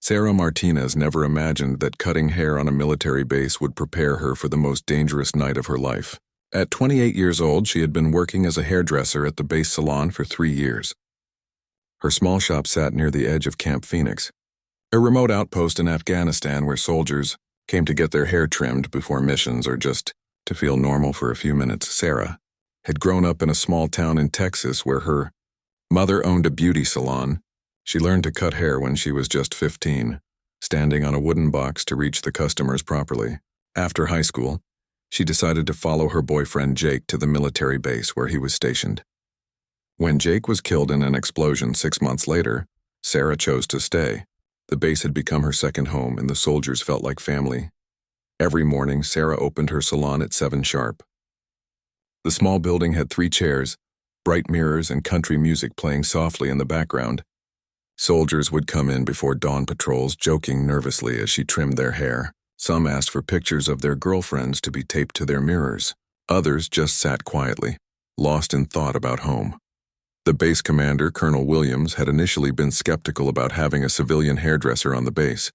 Sarah Martinez never imagined that cutting hair on a military base would prepare her for the most dangerous night of her life. At 28 years old, she had been working as a hairdresser at the base salon for 3 years. Her small shop sat near the edge of Camp Phoenix, a remote outpost in Afghanistan where soldiers came to get their hair trimmed before missions or just to feel normal for a few minutes. Sarah had grown up in a small town in Texas where her mother owned a beauty salon. She learned to cut hair when she was just 15, standing on a wooden box to reach the customers properly. After high school, she decided to follow her boyfriend Jake to the military base where he was stationed. When Jake was killed in an explosion 6 months later, Sarah chose to stay. The base had become her second home and the soldiers felt like family. Every morning, Sarah opened her salon at 7 sharp. The small building had 3 chairs, bright mirrors, and country music playing softly in the background. Soldiers would come in before dawn patrols, joking nervously as she trimmed their hair. Some asked for pictures of their girlfriends to be taped to their mirrors. Others just sat quietly, lost in thought about home. The base commander, Colonel Williams, had initially been skeptical about having a civilian hairdresser on the base.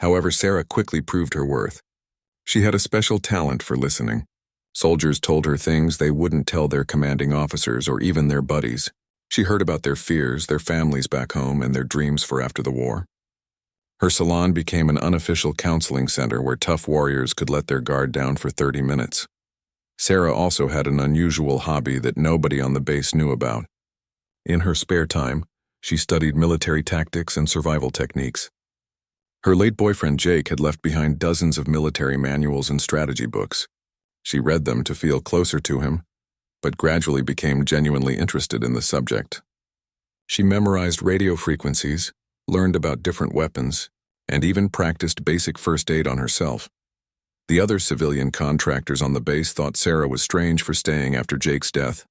However, Sarah quickly proved her worth. She had a special talent for listening. Soldiers told her things they wouldn't tell their commanding officers or even their buddies. She heard about their fears, their families back home, and their dreams for after the war. Her salon became an unofficial counseling center where tough warriors could let their guard down for 30 minutes. Sarah also had an unusual hobby that nobody on the base knew about. In her spare time, she studied military tactics and survival techniques. Her late boyfriend Jake had left behind dozens of military manuals and strategy books. She read them to feel closer to him, but gradually became genuinely interested in the subject. She memorized radio frequencies, learned about different weapons, and even practiced basic first aid on herself. The other civilian contractors on the base thought Sarah was strange for staying after Jake's death.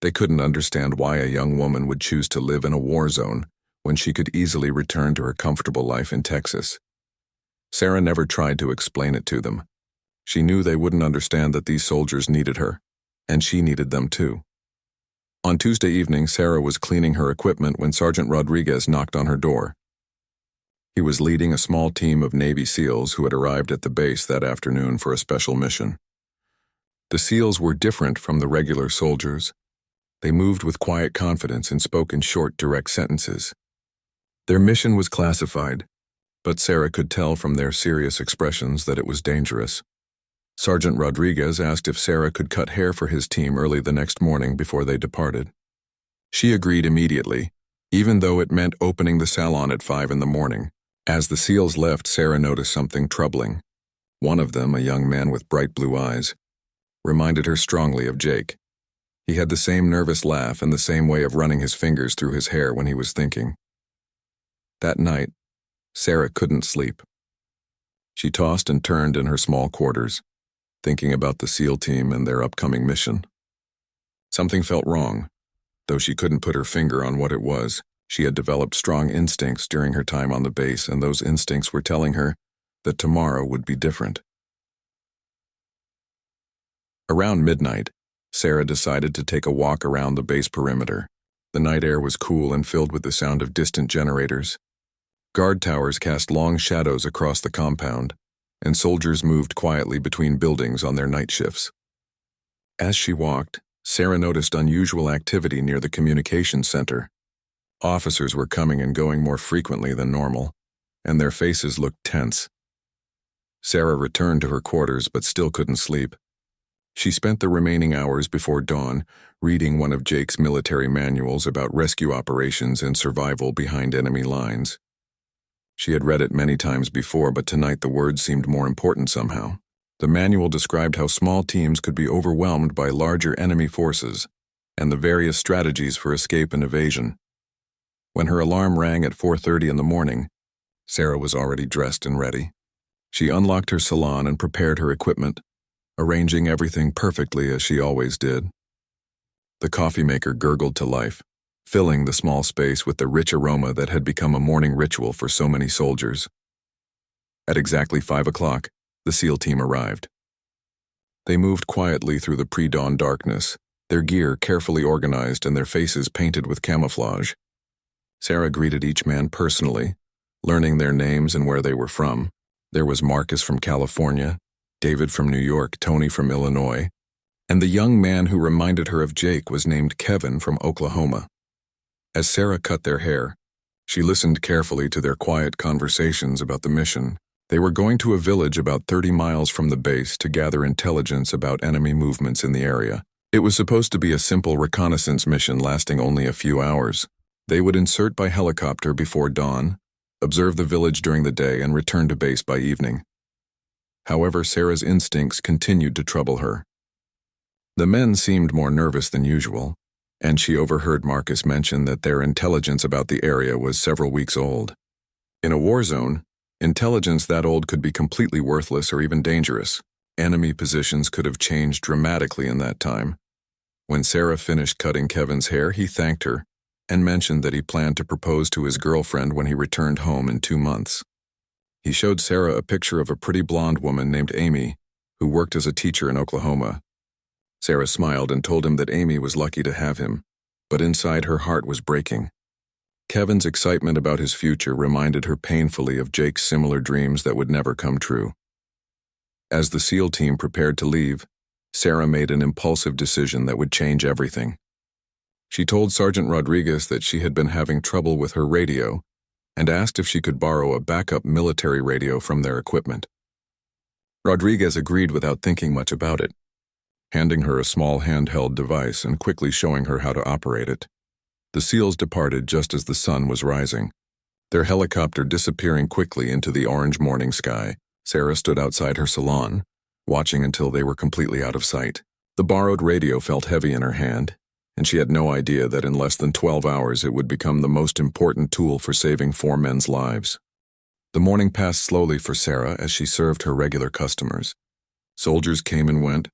They couldn't understand why a young woman would choose to live in a war zone when she could easily return to her comfortable life in Texas. Sarah never tried to explain it to them. She knew they wouldn't understand that these soldiers needed her, and she needed them too. On Tuesday evening, Sarah was cleaning her equipment when Sergeant Rodriguez knocked on her door. He was leading a small team of Navy SEALs who had arrived at the base that afternoon for a special mission. The SEALs were different from the regular soldiers. They moved with quiet confidence and spoke in short, direct sentences. Their mission was classified, but Sarah could tell from their serious expressions that it was dangerous. Sergeant Rodriguez asked if Sarah could cut hair for his team early the next morning before they departed. She agreed immediately, even though it meant opening the salon at 5 in the morning. As the SEALs left, Sarah noticed something troubling. One of them, a young man with bright blue eyes, reminded her strongly of Jake. He had the same nervous laugh and the same way of running his fingers through his hair when he was thinking. That night, Sarah couldn't sleep. She tossed and turned in her small quarters, thinking about the SEAL team and their upcoming mission. Something felt wrong. Though she couldn't put her finger on what it was, she had developed strong instincts during her time on the base, and those instincts were telling her that tomorrow would be different. Around midnight, Sarah decided to take a walk around the base perimeter. The night air was cool and filled with the sound of distant generators. Guard towers cast long shadows across the compound, and soldiers moved quietly between buildings on their night shifts. As she walked, Sarah noticed unusual activity near the communications center. Officers were coming and going more frequently than normal, and their faces looked tense. Sarah returned to her quarters but still couldn't sleep. She spent the remaining hours before dawn reading one of Jake's military manuals about rescue operations and survival behind enemy lines. She had read it many times before, but tonight the words seemed more important somehow. The manual described how small teams could be overwhelmed by larger enemy forces and the various strategies for escape and evasion. When her alarm rang at 4:30 in the morning, Sarah was already dressed and ready. She unlocked her salon and prepared her equipment, arranging everything perfectly as she always did. The coffee maker gurgled to life, filling the small space with the rich aroma that had become a morning ritual for so many soldiers. At exactly 5 o'clock, the SEAL team arrived. They moved quietly through the pre-dawn darkness, their gear carefully organized and their faces painted with camouflage. Sarah greeted each man personally, learning their names and where they were from. There was Marcus from California, David from New York, Tony from Illinois, and the young man who reminded her of Jake was named Kevin from Oklahoma. As Sarah cut their hair, she listened carefully to their quiet conversations about the mission. They were going to a village about 30 miles from the base to gather intelligence about enemy movements in the area. It was supposed to be a simple reconnaissance mission lasting only a few hours. They would insert by helicopter before dawn, observe the village during the day, and return to base by evening. However, Sarah's instincts continued to trouble her. The men seemed more nervous than usual, and she overheard Marcus mention that their intelligence about the area was several weeks old. In a war zone, intelligence that old could be completely worthless or even dangerous. Enemy positions could have changed dramatically in that time. When Sarah finished cutting Kevin's hair, he thanked her and mentioned that he planned to propose to his girlfriend when he returned home in 2 months. He showed Sarah a picture of a pretty blonde woman named Amy, who worked as a teacher in Oklahoma. Sarah smiled and told him that Amy was lucky to have him, but inside her heart was breaking. Kevin's excitement about his future reminded her painfully of Jake's similar dreams that would never come true. As the SEAL team prepared to leave, Sarah made an impulsive decision that would change everything. She told Sergeant Rodriguez that she had been having trouble with her radio and asked if she could borrow a backup military radio from their equipment. Rodriguez agreed without thinking much about it, handing her a small handheld device and quickly showing her how to operate it. The SEALs departed just as the sun was rising, their helicopter disappearing quickly into the orange morning sky. Sarah stood outside her salon, watching until they were completely out of sight. The borrowed radio felt heavy in her hand, and she had no idea that in less than 12 hours it would become the most important tool for saving 4 men's lives. The morning passed slowly for Sarah as she served her regular customers. Soldiers came and went,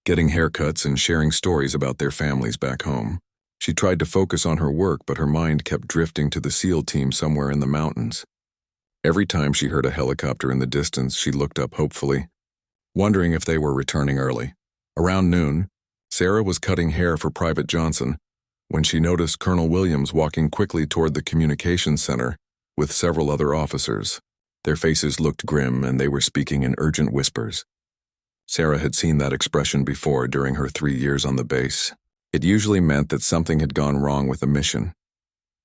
getting haircuts and sharing stories about their families back home. She tried to focus on her work, but her mind kept drifting to the SEAL team somewhere in the mountains. Every time she heard a helicopter in the distance, she looked up hopefully, wondering if they were returning early. Around noon, Sarah was cutting hair for Private Johnson when she noticed Colonel Williams walking quickly toward the communications center with several other officers. Their faces looked grim and they were speaking in urgent whispers. Sarah had seen that expression before during her 3 years on the base. It usually meant that something had gone wrong with the mission.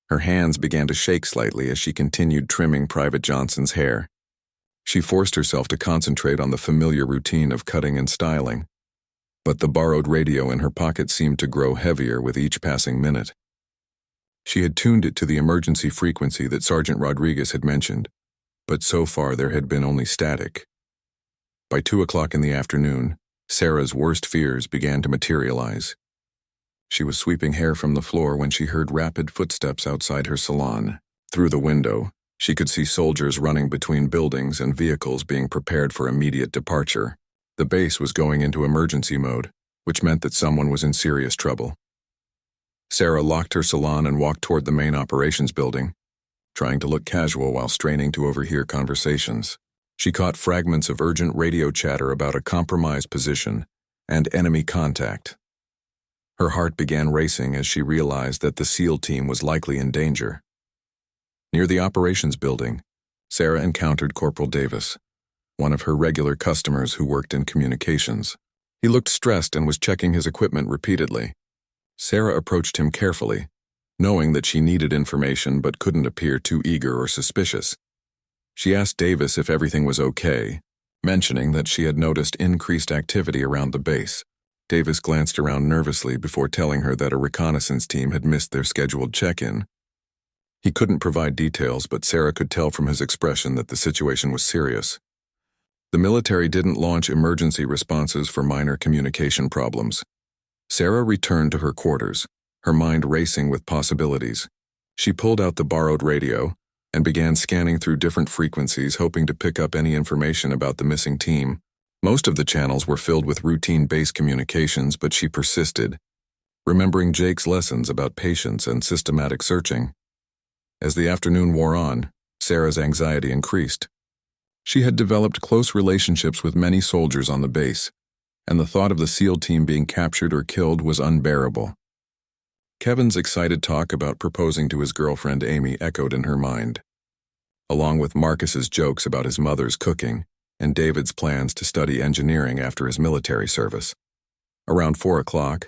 Her hands began to shake slightly as she continued trimming Private Johnson's hair. She forced herself to concentrate on the familiar routine of cutting and styling, but the borrowed radio in her pocket seemed to grow heavier with each passing minute. She had tuned it to the emergency frequency that Sergeant Rodriguez had mentioned, but so far there had been only static. By 2 o'clock in the afternoon, Sarah's worst fears began to materialize. She was sweeping hair from the floor when she heard rapid footsteps outside her salon. Through the window, she could see soldiers running between buildings and vehicles being prepared for immediate departure. The base was going into emergency mode, which meant that someone was in serious trouble. Sarah locked her salon and walked toward the main operations building, trying to look casual while straining to overhear conversations. She caught fragments of urgent radio chatter about a compromised position and enemy contact. Her heart began racing as she realized that the SEAL team was likely in danger. Near the operations building, Sarah encountered Corporal Davis, one of her regular customers who worked in communications. He looked stressed and was checking his equipment repeatedly. Sarah approached him carefully, knowing that she needed information but couldn't appear too eager or suspicious. She asked Davis if everything was okay, mentioning that she had noticed increased activity around the base. Davis glanced around nervously before telling her that a reconnaissance team had missed their scheduled check-in. He couldn't provide details, but Sarah could tell from his expression that the situation was serious. The military didn't launch emergency responses for minor communication problems. Sarah returned to her quarters, her mind racing with possibilities. She pulled out the borrowed radio and began scanning through different frequencies, hoping to pick up any information about the missing team. Most of the channels were filled with routine base communications, but she persisted, remembering Jake's lessons about patience and systematic searching. As the afternoon wore on, Sarah's anxiety increased. She had developed close relationships with many soldiers on the base, and the thought of the SEAL team being captured or killed was unbearable. Kevin's excited talk about proposing to his girlfriend Amy echoed in her mind. along with Marcus's jokes about his mother's cooking and David's plans to study engineering after his military service. Around 4 o'clock,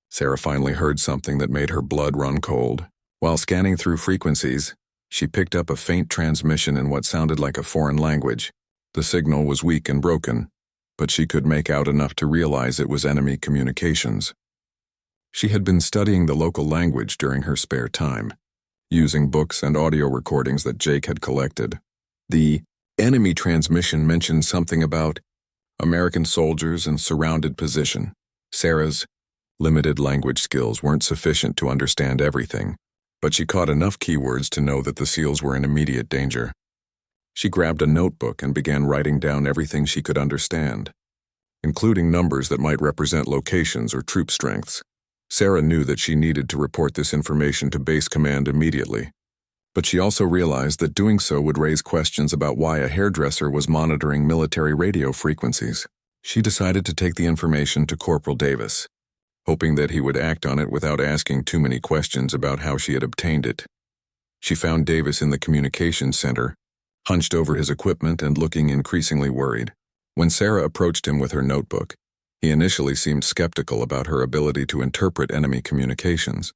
Sarah finally heard something that made her blood run cold. While scanning through frequencies, she picked up a faint transmission in what sounded like a foreign language. The signal was weak and broken, but she could make out enough to realize it was enemy communications. She had been studying the local language during her spare time, using books and audio recordings that Jake had collected. The enemy transmission mentioned something about American soldiers in surrounded position. Sarah's limited language skills weren't sufficient to understand everything, but she caught enough keywords to know that the SEALs were in immediate danger. She grabbed a notebook and began writing down everything she could understand, including numbers that might represent locations or troop strengths. Sarah knew that she needed to report this information to base command immediately, but she also realized that doing so would raise questions about why a hairdresser was monitoring military radio frequencies. She decided to take the information to Corporal Davis, hoping that he would act on it without asking too many questions about how she had obtained it. She found Davis in the communications center, hunched over his equipment and looking increasingly worried. When Sarah approached him with her notebook, he initially seemed skeptical about her ability to interpret enemy communications.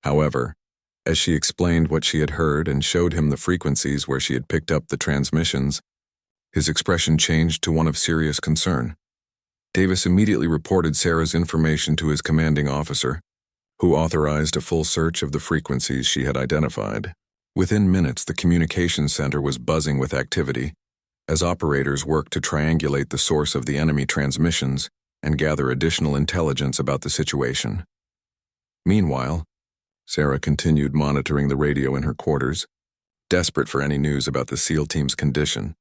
However, as she explained what she had heard and showed him the frequencies where she had picked up the transmissions, his expression changed to one of serious concern. Davis immediately reported Sarah's information to his commanding officer, who authorized a full search of the frequencies she had identified. Within minutes, the communications center was buzzing with activity, as operators worked to triangulate the source of the enemy transmissions and gather additional intelligence about the situation. Meanwhile, Sarah continued monitoring the radio in her quarters, desperate for any news about the SEAL team's condition.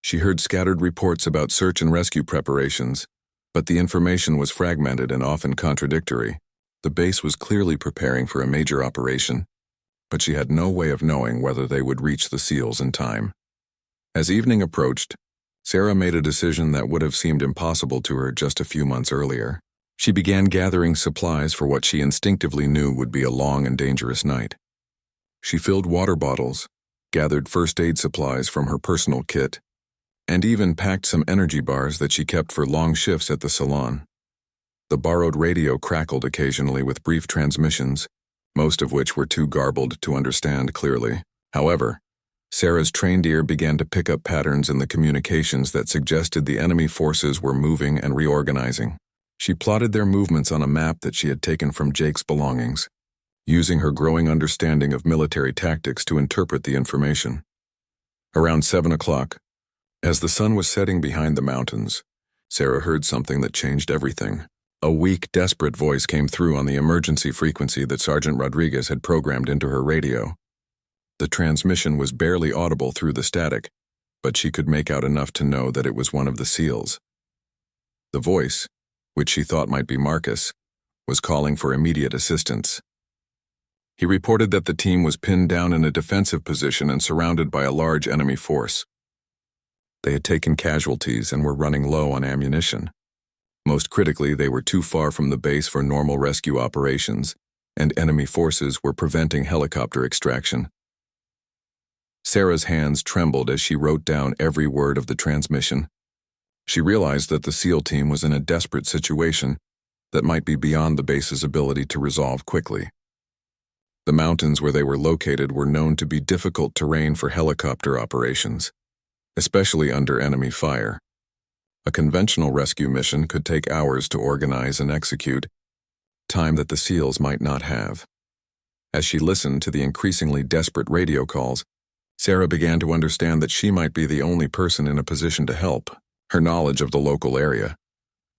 She heard scattered reports about search and rescue preparations, but the information was fragmented and often contradictory. The base was clearly preparing for a major operation, but she had no way of knowing whether they would reach the SEALs in time. As evening approached, Sarah made a decision that would have seemed impossible to her just a few months earlier. She began gathering supplies for what she instinctively knew would be a long and dangerous night. She filled water bottles, gathered first aid supplies from her personal kit, and even packed some energy bars that she kept for long shifts at the salon. The borrowed radio crackled occasionally with brief transmissions, most of which were too garbled to understand clearly. However, Sarah's trained ear began to pick up patterns in the communications that suggested the enemy forces were moving and reorganizing. She plotted their movements on a map that she had taken from Jake's belongings, using her growing understanding of military tactics to interpret the information. Around 7 o'clock, as the sun was setting behind the mountains, Sarah heard something that changed everything. A weak, desperate voice came through on the emergency frequency that Sergeant Rodriguez had programmed into her radio. The transmission was barely audible through the static, but she could make out enough to know that it was one of the SEALs. The voice, which she thought might be Marcus, was calling for immediate assistance. He reported that the team was pinned down in a defensive position and surrounded by a large enemy force. They had taken casualties and were running low on ammunition. Most critically, they were too far from the base for normal rescue operations, and enemy forces were preventing helicopter extraction. Sarah's hands trembled as she wrote down every word of the transmission. She realized that the SEAL team was in a desperate situation that might be beyond the base's ability to resolve quickly. The mountains where they were located were known to be difficult terrain for helicopter operations, especially under enemy fire. A conventional rescue mission could take hours to organize and execute, time that the SEALs might not have. As she listened to the increasingly desperate radio calls, Sarah began to understand that she might be the only person in a position to help. Her knowledge of the local area,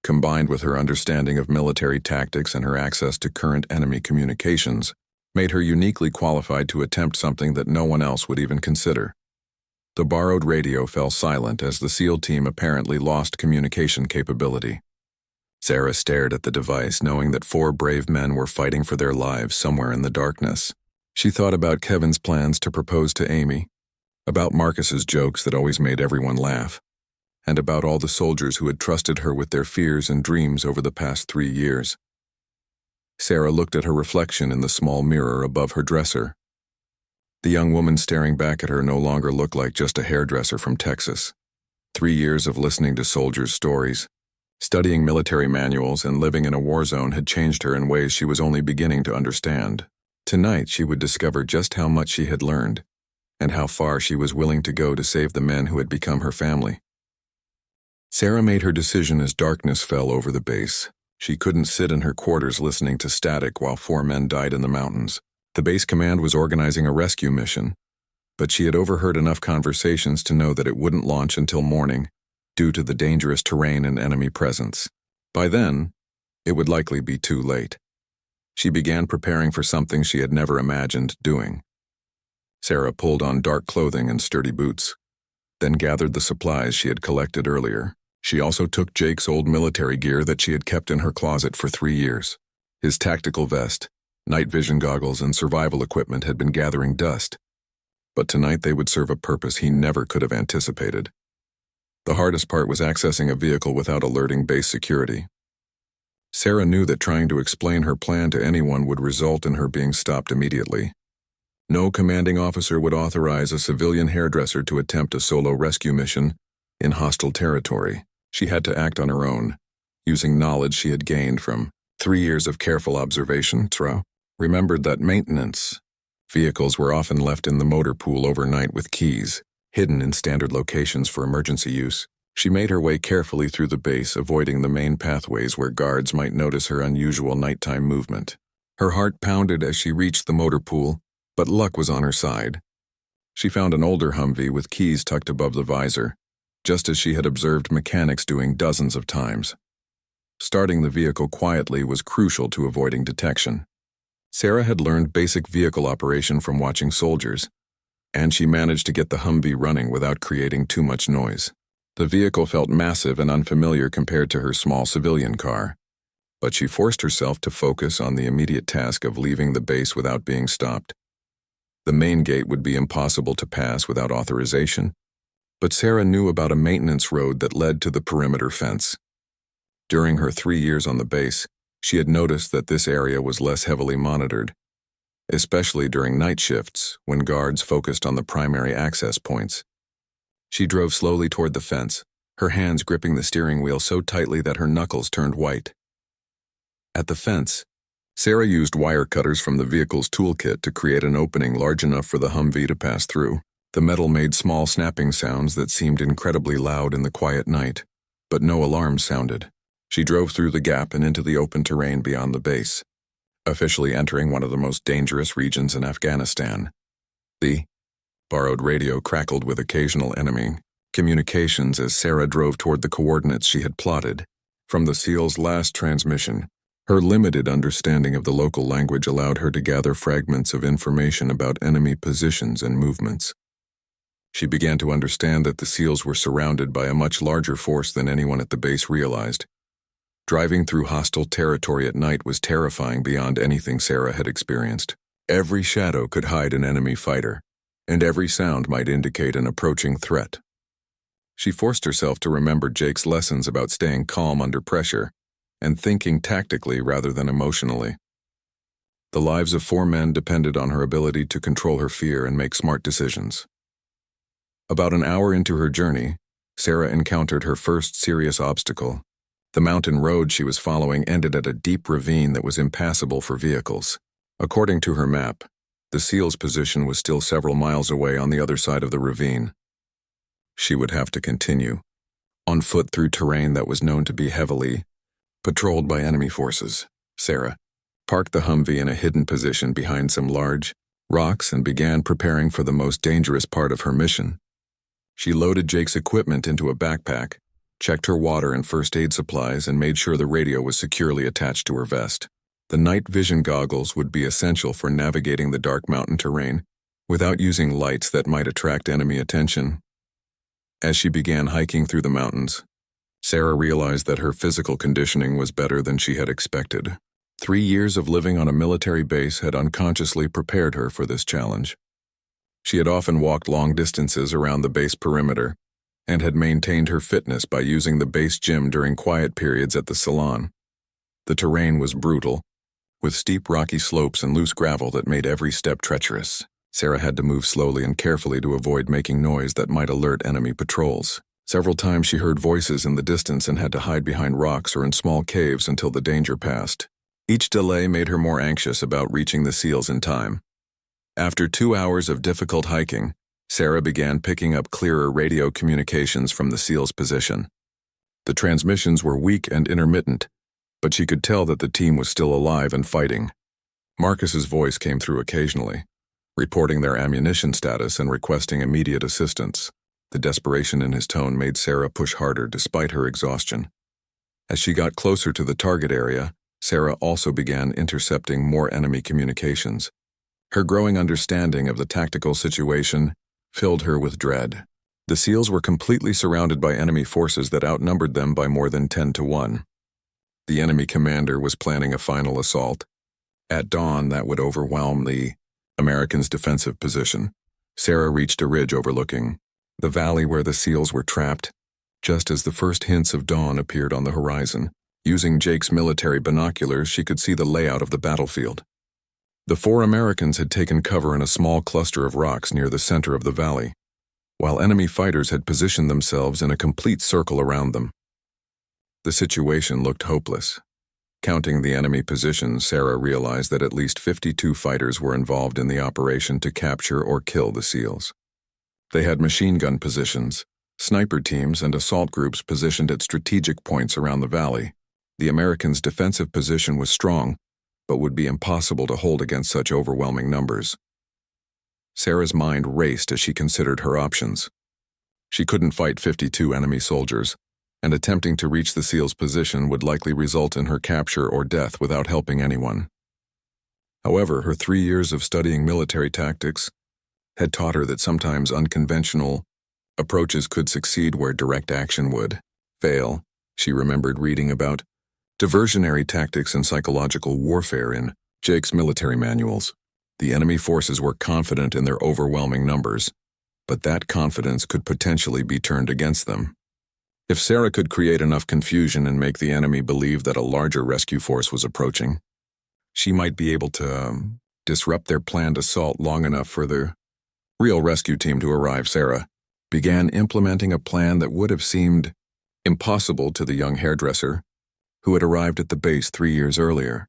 combined with her understanding of military tactics and her access to current enemy communications, made her uniquely qualified to attempt something that no one else would even consider. The borrowed radio fell silent as the SEAL team apparently lost communication capability. Sarah stared at the device, knowing that 4 brave men were fighting for their lives somewhere in the darkness. She thought about Kevin's plans to propose to Amy, about Marcus's jokes that always made everyone laugh, and about all the soldiers who had trusted her with their fears and dreams over the past 3 years. Sarah looked at her reflection in the small mirror above her dresser. The young woman staring back at her no longer looked like just a hairdresser from Texas. 3 years of listening to soldiers' stories, studying military manuals, and living in a war zone had changed her in ways she was only beginning to understand. Tonight she would discover just how much she had learned, and how far she was willing to go to save the men who had become her family. Sarah made her decision as darkness fell over the base. She couldn't sit in her quarters listening to static while 4 men died in the mountains. The base command was organizing a rescue mission, but she had overheard enough conversations to know that it wouldn't launch until morning, due to the dangerous terrain and enemy presence. By then, it would likely be too late. She began preparing for something she had never imagined doing. Sarah pulled on dark clothing and sturdy boots, then gathered the supplies she had collected earlier. She also took Jake's old military gear that she had kept in her closet for 3 years. His tactical vest, night vision goggles, and survival equipment had been gathering dust, but tonight they would serve a purpose he never could have anticipated. The hardest part was accessing a vehicle without alerting base security. Sarah knew that trying to explain her plan to anyone would result in her being stopped immediately. No commanding officer would authorize a civilian hairdresser to attempt a solo rescue mission in hostile territory. She had to act on her own, using knowledge she had gained from 3 years of careful observation. Sarah remembered that maintenance vehicles were often left in the motor pool overnight with keys, hidden in standard locations for emergency use. She made her way carefully through the base, avoiding the main pathways where guards might notice her unusual nighttime movement. Her heart pounded as she reached the motor pool, but luck was on her side. She found an older Humvee with keys tucked above the visor, just as she had observed mechanics doing dozens of times. Starting the vehicle quietly was crucial to avoiding detection. Sarah had learned basic vehicle operation from watching soldiers, and she managed to get the Humvee running without creating too much noise. The vehicle felt massive and unfamiliar compared to her small civilian car, but she forced herself to focus on the immediate task of leaving the base without being stopped. The main gate would be impossible to pass without authorization, but Sarah knew about a maintenance road that led to the perimeter fence. During her 3 years on the base, she had noticed that this area was less heavily monitored, especially during night shifts when guards focused on the primary access points. She drove slowly toward the fence, her hands gripping the steering wheel so tightly that her knuckles turned white. At the fence, Sarah used wire cutters from the vehicle's toolkit to create an opening large enough for the Humvee to pass through. The metal made small snapping sounds that seemed incredibly loud in the quiet night, but no alarms sounded. She drove through the gap and into the open terrain beyond the base, officially entering one of the most dangerous regions in Afghanistan. The borrowed radio crackled with occasional enemy communications as Sarah drove toward the coordinates she had plotted. From the SEAL's last transmission, her limited understanding of the local language allowed her to gather fragments of information about enemy positions and movements. She began to understand that the SEALs were surrounded by a much larger force than anyone at the base realized. Driving through hostile territory at night was terrifying beyond anything Sarah had experienced. Every shadow could hide an enemy fighter, and every sound might indicate an approaching threat. She forced herself to remember Jake's lessons about staying calm under pressure and thinking tactically rather than emotionally. The lives of 4 men depended on her ability to control her fear and make smart decisions. About an hour into her journey, Sarah encountered her first serious obstacle. The mountain road she was following ended at a deep ravine that was impassable for vehicles. According to her map, the SEAL's position was still several miles away on the other side of the ravine. She would have to continue, on foot through terrain that was known to be heavily patrolled by enemy forces. Sarah parked the Humvee in a hidden position behind some large rocks and began preparing for the most dangerous part of her mission. She loaded Jake's equipment into a backpack, checked her water and first aid supplies, and made sure the radio was securely attached to her vest. The night vision goggles would be essential for navigating the dark mountain terrain without using lights that might attract enemy attention. As she began hiking through the mountains, Sarah realized that her physical conditioning was better than she had expected. 3 years of living on a military base had unconsciously prepared her for this challenge. She had often walked long distances around the base perimeter and had maintained her fitness by using the base gym during quiet periods at the salon. The terrain was brutal, with steep rocky slopes and loose gravel that made every step treacherous. Sarah had to move slowly and carefully to avoid making noise that might alert enemy patrols. Several times she heard voices in the distance and had to hide behind rocks or in small caves until the danger passed. Each delay made her more anxious about reaching the seals in time. After 2 hours of difficult hiking, Sarah began picking up clearer radio communications from the seals' position. The transmissions were weak and intermittent, but she could tell that the team was still alive and fighting. Marcus's voice came through occasionally, reporting their ammunition status and requesting immediate assistance. The desperation in his tone made Sarah push harder despite her exhaustion. As she got closer to the target area, Sarah also began intercepting more enemy communications. Her growing understanding of the tactical situation filled her with dread. The SEALs were completely surrounded by enemy forces that outnumbered them by more than 10-1. The enemy commander was planning a final assault. At dawn, that would overwhelm the Americans' defensive position. Sarah reached a ridge overlooking the valley where the SEALs were trapped, just as the first hints of dawn appeared on the horizon. Using Jake's military binoculars, she could see the layout of the battlefield. The 4 Americans had taken cover in a small cluster of rocks near the center of the valley, while enemy fighters had positioned themselves in a complete circle around them. The situation looked hopeless. Counting the enemy positions, Sarah realized that at least 52 fighters were involved in the operation to capture or kill the SEALs. They had machine gun positions, sniper teams, and assault groups positioned at strategic points around the valley. The Americans' defensive position was strong, but would be impossible to hold against such overwhelming numbers. Sarah's mind raced as she considered her options. She couldn't fight 52 enemy soldiers, and attempting to reach the SEAL's position would likely result in her capture or death without helping anyone. However, her 3 years of studying military tactics had taught her that sometimes unconventional approaches could succeed where direct action would fail. She remembered reading about diversionary tactics and psychological warfare in Jake's military manuals. The enemy forces were confident in their overwhelming numbers, but that confidence could potentially be turned against them. If Sarah could create enough confusion and make the enemy believe that a larger rescue force was approaching, she might be able to disrupt their planned assault long enough for the real rescue team to arrive. Sarah began implementing a plan that would have seemed impossible to the young hairdresser who had arrived at the base 3 years earlier.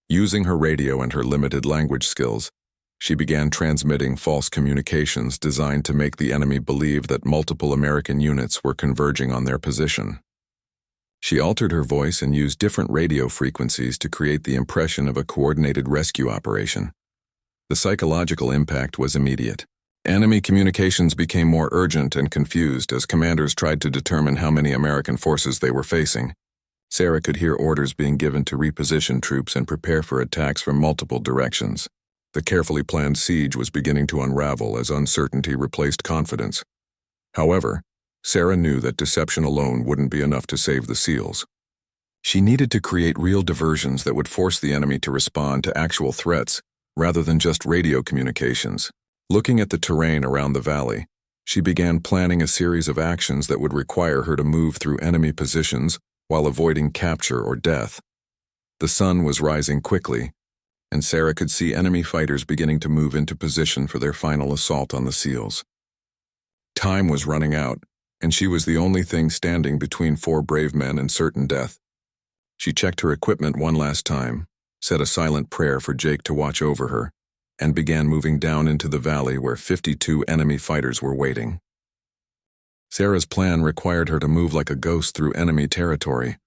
Using her radio and her limited language skills, she began transmitting false communications designed to make the enemy believe that multiple American units were converging on their position. She altered her voice and used different radio frequencies to create the impression of a coordinated rescue operation. The psychological impact was immediate. Enemy communications became more urgent and confused as commanders tried to determine how many American forces they were facing. Sarah could hear orders being given to reposition troops and prepare for attacks from multiple directions. The carefully planned siege was beginning to unravel as uncertainty replaced confidence. However, Sarah knew that deception alone wouldn't be enough to save the SEALs. She needed to create real diversions that would force the enemy to respond to actual threats rather than just radio communications. Looking at the terrain around the valley, she began planning a series of actions that would require her to move through enemy positions while avoiding capture or death. The sun was rising quickly, and Sarah could see enemy fighters beginning to move into position for their final assault on the SEALs. Time was running out, and she was the only thing standing between 4 brave men and certain death. She checked her equipment one last time, said a silent prayer for Jake to watch over her, and began moving down into the valley where 52 enemy fighters were waiting. Sarah's plan required her to move like a ghost through enemy territory,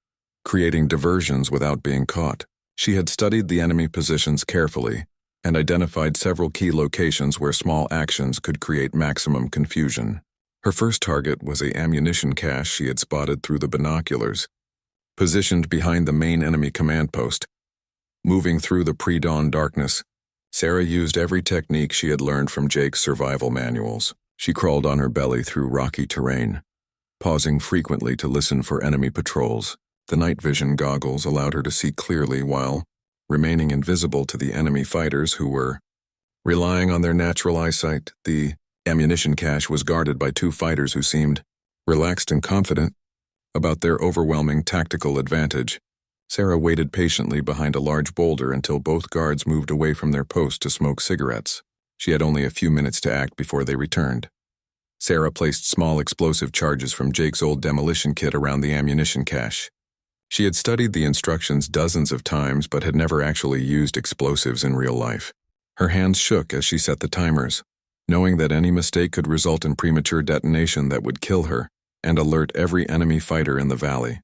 creating diversions without being caught. She had studied the enemy positions carefully and identified several key locations where small actions could create maximum confusion. Her first target was an ammunition cache she had spotted through the binoculars, positioned behind the main enemy command post. Moving through the pre-dawn darkness, Sarah used every technique she had learned from Jake's survival manuals. She crawled on her belly through rocky terrain, pausing frequently to listen for enemy patrols. The night vision goggles allowed her to see clearly while remaining invisible to the enemy fighters who were relying on their natural eyesight. The ammunition cache was guarded by 2 fighters who seemed relaxed and confident about their overwhelming tactical advantage. Sarah waited patiently behind a large boulder until both guards moved away from their post to smoke cigarettes. She had only a few minutes to act before they returned. Sarah placed small explosive charges from Jake's old demolition kit around the ammunition cache. She had studied the instructions dozens of times but had never actually used explosives in real life. Her hands shook as she set the timers, knowing that any mistake could result in premature detonation that would kill her and alert every enemy fighter in the valley.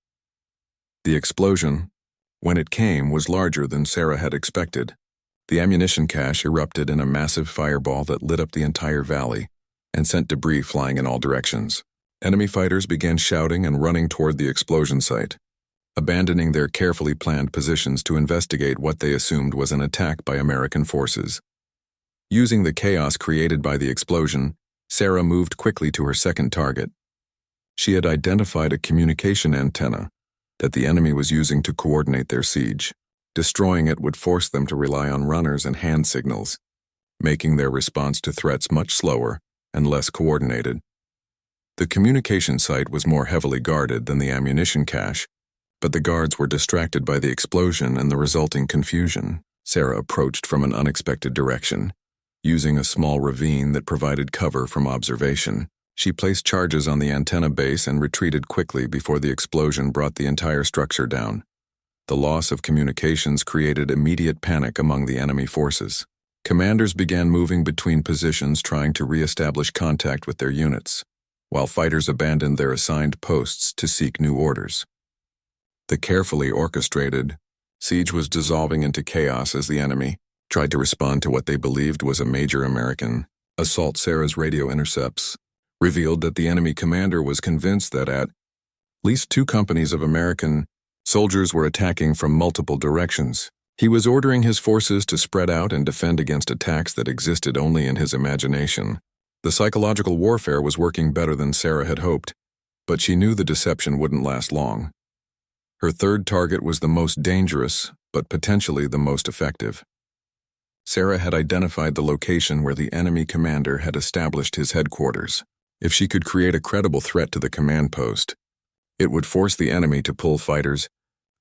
The explosion, when it came, was larger than Sarah had expected. The ammunition cache erupted in a massive fireball that lit up the entire valley and sent debris flying in all directions. Enemy fighters began shouting and running toward the explosion site, abandoning their carefully planned positions to investigate what they assumed was an attack by American forces. Using the chaos created by the explosion, Sarah moved quickly to her second target. She had identified a communication antenna that the enemy was using to coordinate their siege. Destroying it would force them to rely on runners and hand signals, making their response to threats much slower and less coordinated. The communication site was more heavily guarded than the ammunition cache, but the guards were distracted by the explosion and the resulting confusion. Sarah approached from an unexpected direction, using a small ravine that provided cover from observation. She placed charges on the antenna base and retreated quickly before the explosion brought the entire structure down. The loss of communications created immediate panic among the enemy forces. Commanders began moving between positions trying to re-establish contact with their units, while fighters abandoned their assigned posts to seek new orders. The carefully orchestrated siege was dissolving into chaos as the enemy tried to respond to what they believed was a major American assault. Sarah's radio intercepts revealed that the enemy commander was convinced that at least 2 companies of American soldiers were attacking from multiple directions. He was ordering his forces to spread out and defend against attacks that existed only in his imagination. The psychological warfare was working better than Sarah had hoped, but she knew the deception wouldn't last long. Her third target was the most dangerous, but potentially the most effective. Sarah had identified the location where the enemy commander had established his headquarters. If she could create a credible threat to the command post, it would force the enemy to pull fighters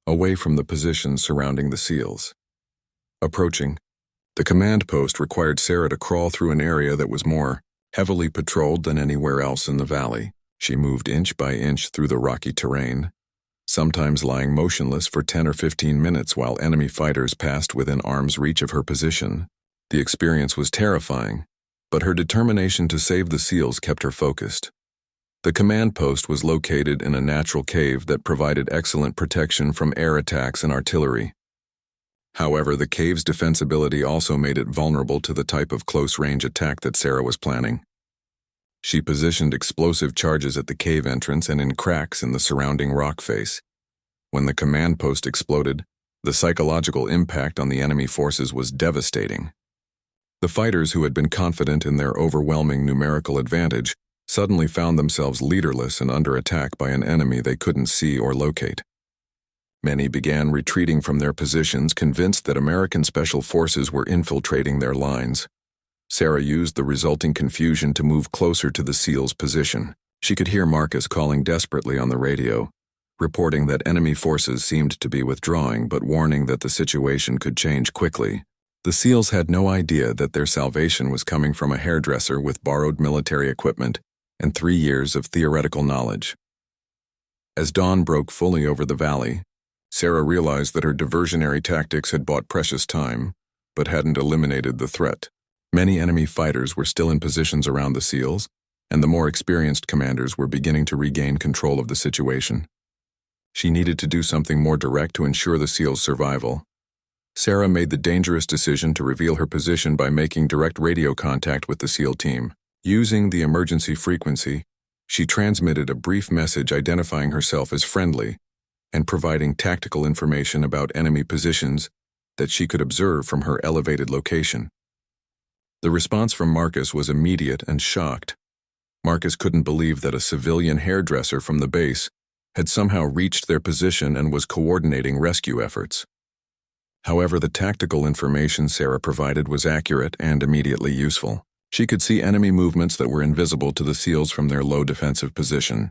away from the positions surrounding the SEALs. Approaching, the command post required Sarah to crawl through an area that was more heavily patrolled than anywhere else in the valley. She moved inch by inch through the rocky terrain, sometimes lying motionless for 10 or 15 minutes while enemy fighters passed within arm's reach of her position. The experience was terrifying, but her determination to save the SEALs kept her focused. The command post was located in a natural cave that provided excellent protection from air attacks and artillery. However, the cave's defensibility also made it vulnerable to the type of close-range attack that Sarah was planning. She positioned explosive charges at the cave entrance and in cracks in the surrounding rock face. When the command post exploded, the psychological impact on the enemy forces was devastating. The fighters who had been confident in their overwhelming numerical advantage suddenly found themselves leaderless and under attack by an enemy they couldn't see or locate. Many began retreating from their positions, convinced that American special forces were infiltrating their lines. Sarah used the resulting confusion to move closer to the SEAL's position. She could hear Marcus calling desperately on the radio, reporting that enemy forces seemed to be withdrawing but warning that the situation could change quickly. The SEALs had no idea that their salvation was coming from a hairdresser with borrowed military equipment and 3 years of theoretical knowledge. As dawn broke fully over the valley, Sarah realized that her diversionary tactics had bought precious time, but hadn't eliminated the threat. Many enemy fighters were still in positions around the SEALs, and the more experienced commanders were beginning to regain control of the situation. She needed to do something more direct to ensure the SEALs' survival. Sarah made the dangerous decision to reveal her position by making direct radio contact with the SEAL team. Using the emergency frequency, she transmitted a brief message identifying herself as friendly and providing tactical information about enemy positions that she could observe from her elevated location. The response from Marcus was immediate and shocked. Marcus couldn't believe that a civilian hairdresser from the base had somehow reached their position and was coordinating rescue efforts. However, the tactical information Sarah provided was accurate and immediately useful. She could see enemy movements that were invisible to the SEALs from their low defensive position.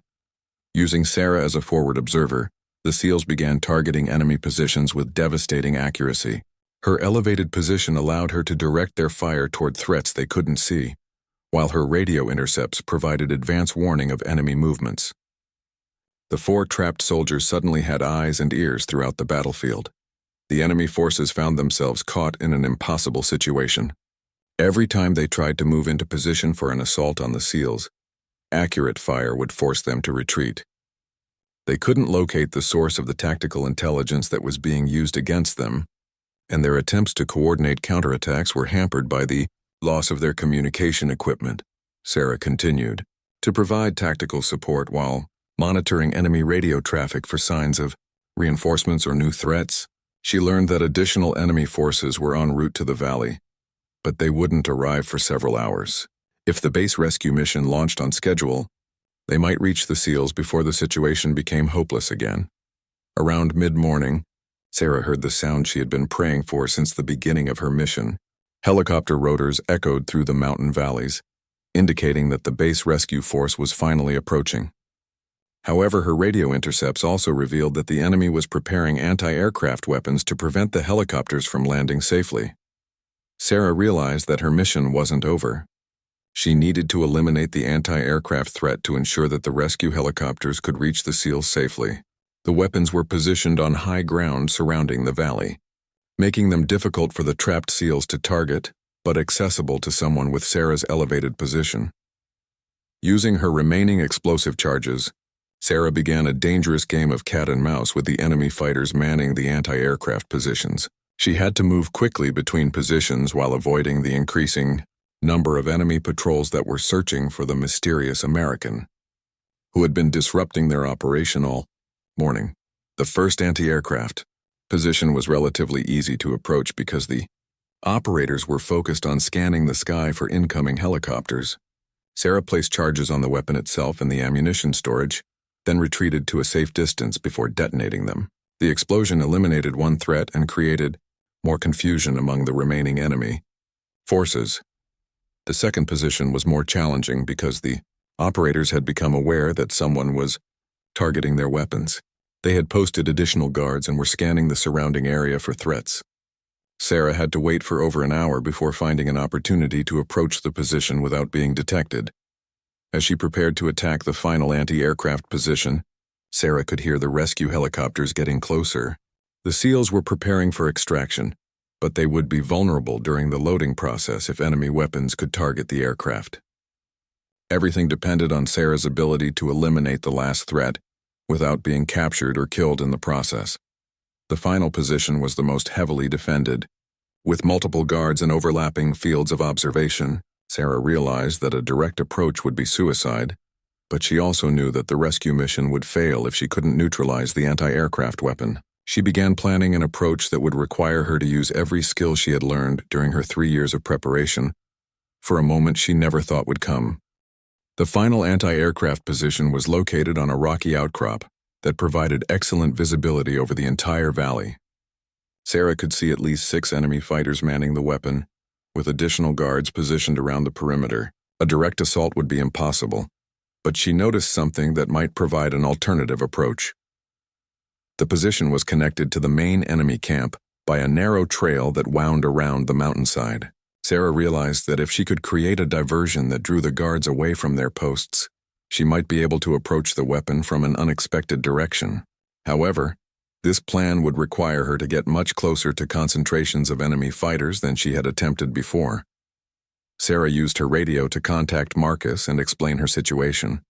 Using Sarah as a forward observer, the SEALs began targeting enemy positions with devastating accuracy. Her elevated position allowed her to direct their fire toward threats they couldn't see, while her radio intercepts provided advance warning of enemy movements. The four trapped soldiers suddenly had eyes and ears throughout the battlefield. The enemy forces found themselves caught in an impossible situation. Every time they tried to move into position for an assault on the SEALs, accurate fire would force them to retreat. They couldn't locate the source of the tactical intelligence that was being used against them, and their attempts to coordinate counterattacks were hampered by the loss of their communication equipment. Sarah continued to provide tactical support while monitoring enemy radio traffic for signs of reinforcements or new threats. She learned that additional enemy forces were en route to the valley, but they wouldn't arrive for several hours. If the base rescue mission launched on schedule, they might reach the SEALs before the situation became hopeless again. Around mid-morning, Sarah heard the sound she had been praying for since the beginning of her mission. Helicopter rotors echoed through the mountain valleys, indicating that the base rescue force was finally approaching. However, her radio intercepts also revealed that the enemy was preparing anti-aircraft weapons to prevent the helicopters from landing safely. Sarah realized that her mission wasn't over. She needed to eliminate the anti-aircraft threat to ensure that the rescue helicopters could reach the SEALs safely. The weapons were positioned on high ground surrounding the valley, making them difficult for the trapped SEALs to target, but accessible to someone with Sarah's elevated position. Using her remaining explosive charges, Sarah began a dangerous game of cat and mouse with the enemy fighters manning the anti-aircraft positions. She had to move quickly between positions while avoiding the increasing number of enemy patrols that were searching for the mysterious American, who had been disrupting their operation all morning. The first anti-aircraft position was relatively easy to approach because the operators were focused on scanning the sky for incoming helicopters. Sarah placed charges on the weapon itself and the ammunition storage, then retreated to a safe distance before detonating them. The explosion eliminated one threat and created more confusion among the remaining enemy forces. The second position was more challenging because the operators had become aware that someone was targeting their weapons. They had posted additional guards and were scanning the surrounding area for threats. Sarah had to wait for over an hour before finding an opportunity to approach the position without being detected. As she prepared to attack the final anti-aircraft position, Sarah could hear the rescue helicopters getting closer. The SEALs were preparing for extraction, but they would be vulnerable during the loading process if enemy weapons could target the aircraft. Everything depended on Sarah's ability to eliminate the last threat without being captured or killed in the process. The final position was the most heavily defended. With multiple guards and overlapping fields of observation, Sarah realized that a direct approach would be suicide, but she also knew that the rescue mission would fail if she couldn't neutralize the anti-aircraft weapon. She began planning an approach that would require her to use every skill she had learned during her 3 years of preparation for a moment she never thought would come. The final anti-aircraft position was located on a rocky outcrop that provided excellent visibility over the entire valley. Sarah could see at least 6 enemy fighters manning the weapon, with additional guards positioned around the perimeter. A direct assault would be impossible, but she noticed something that might provide an alternative approach. The position was connected to the main enemy camp by a narrow trail that wound around the mountainside. Sarah realized that if she could create a diversion that drew the guards away from their posts, she might be able to approach the weapon from an unexpected direction. However, this plan would require her to get much closer to concentrations of enemy fighters than she had attempted before. Sarah used her radio to contact Marcus and explain her situation.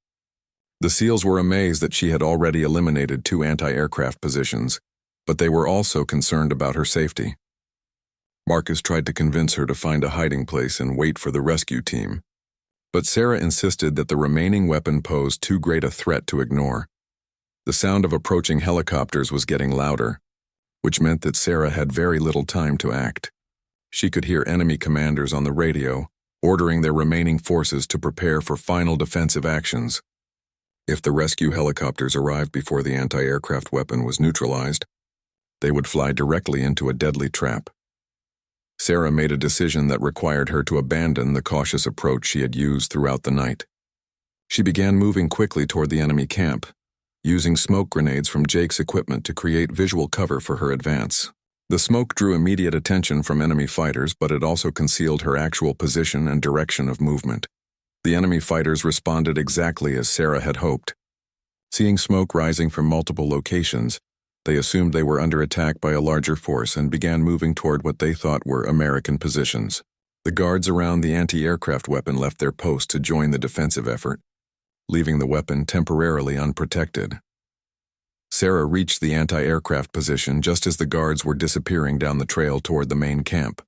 The SEALs were amazed that she had already eliminated 2 anti-aircraft positions, but they were also concerned about her safety. Marcus tried to convince her to find a hiding place and wait for the rescue team, but Sarah insisted that the remaining weapon posed too great a threat to ignore. The sound of approaching helicopters was getting louder, which meant that Sarah had very little time to act. She could hear enemy commanders on the radio, ordering their remaining forces to prepare for final defensive actions. If the rescue helicopters arrived before the anti-aircraft weapon was neutralized, they would fly directly into a deadly trap. Sarah made a decision that required her to abandon the cautious approach she had used throughout the night. She began moving quickly toward the enemy camp, using smoke grenades from Jake's equipment to create visual cover for her advance. The smoke drew immediate attention from enemy fighters, but it also concealed her actual position and direction of movement. The enemy fighters responded exactly as Sarah had hoped. Seeing smoke rising from multiple locations, they assumed they were under attack by a larger force and began moving toward what they thought were American positions. The guards around the anti-aircraft weapon left their post to join the defensive effort, leaving the weapon temporarily unprotected. Sarah reached the anti-aircraft position just as the guards were disappearing down the trail toward the main camp.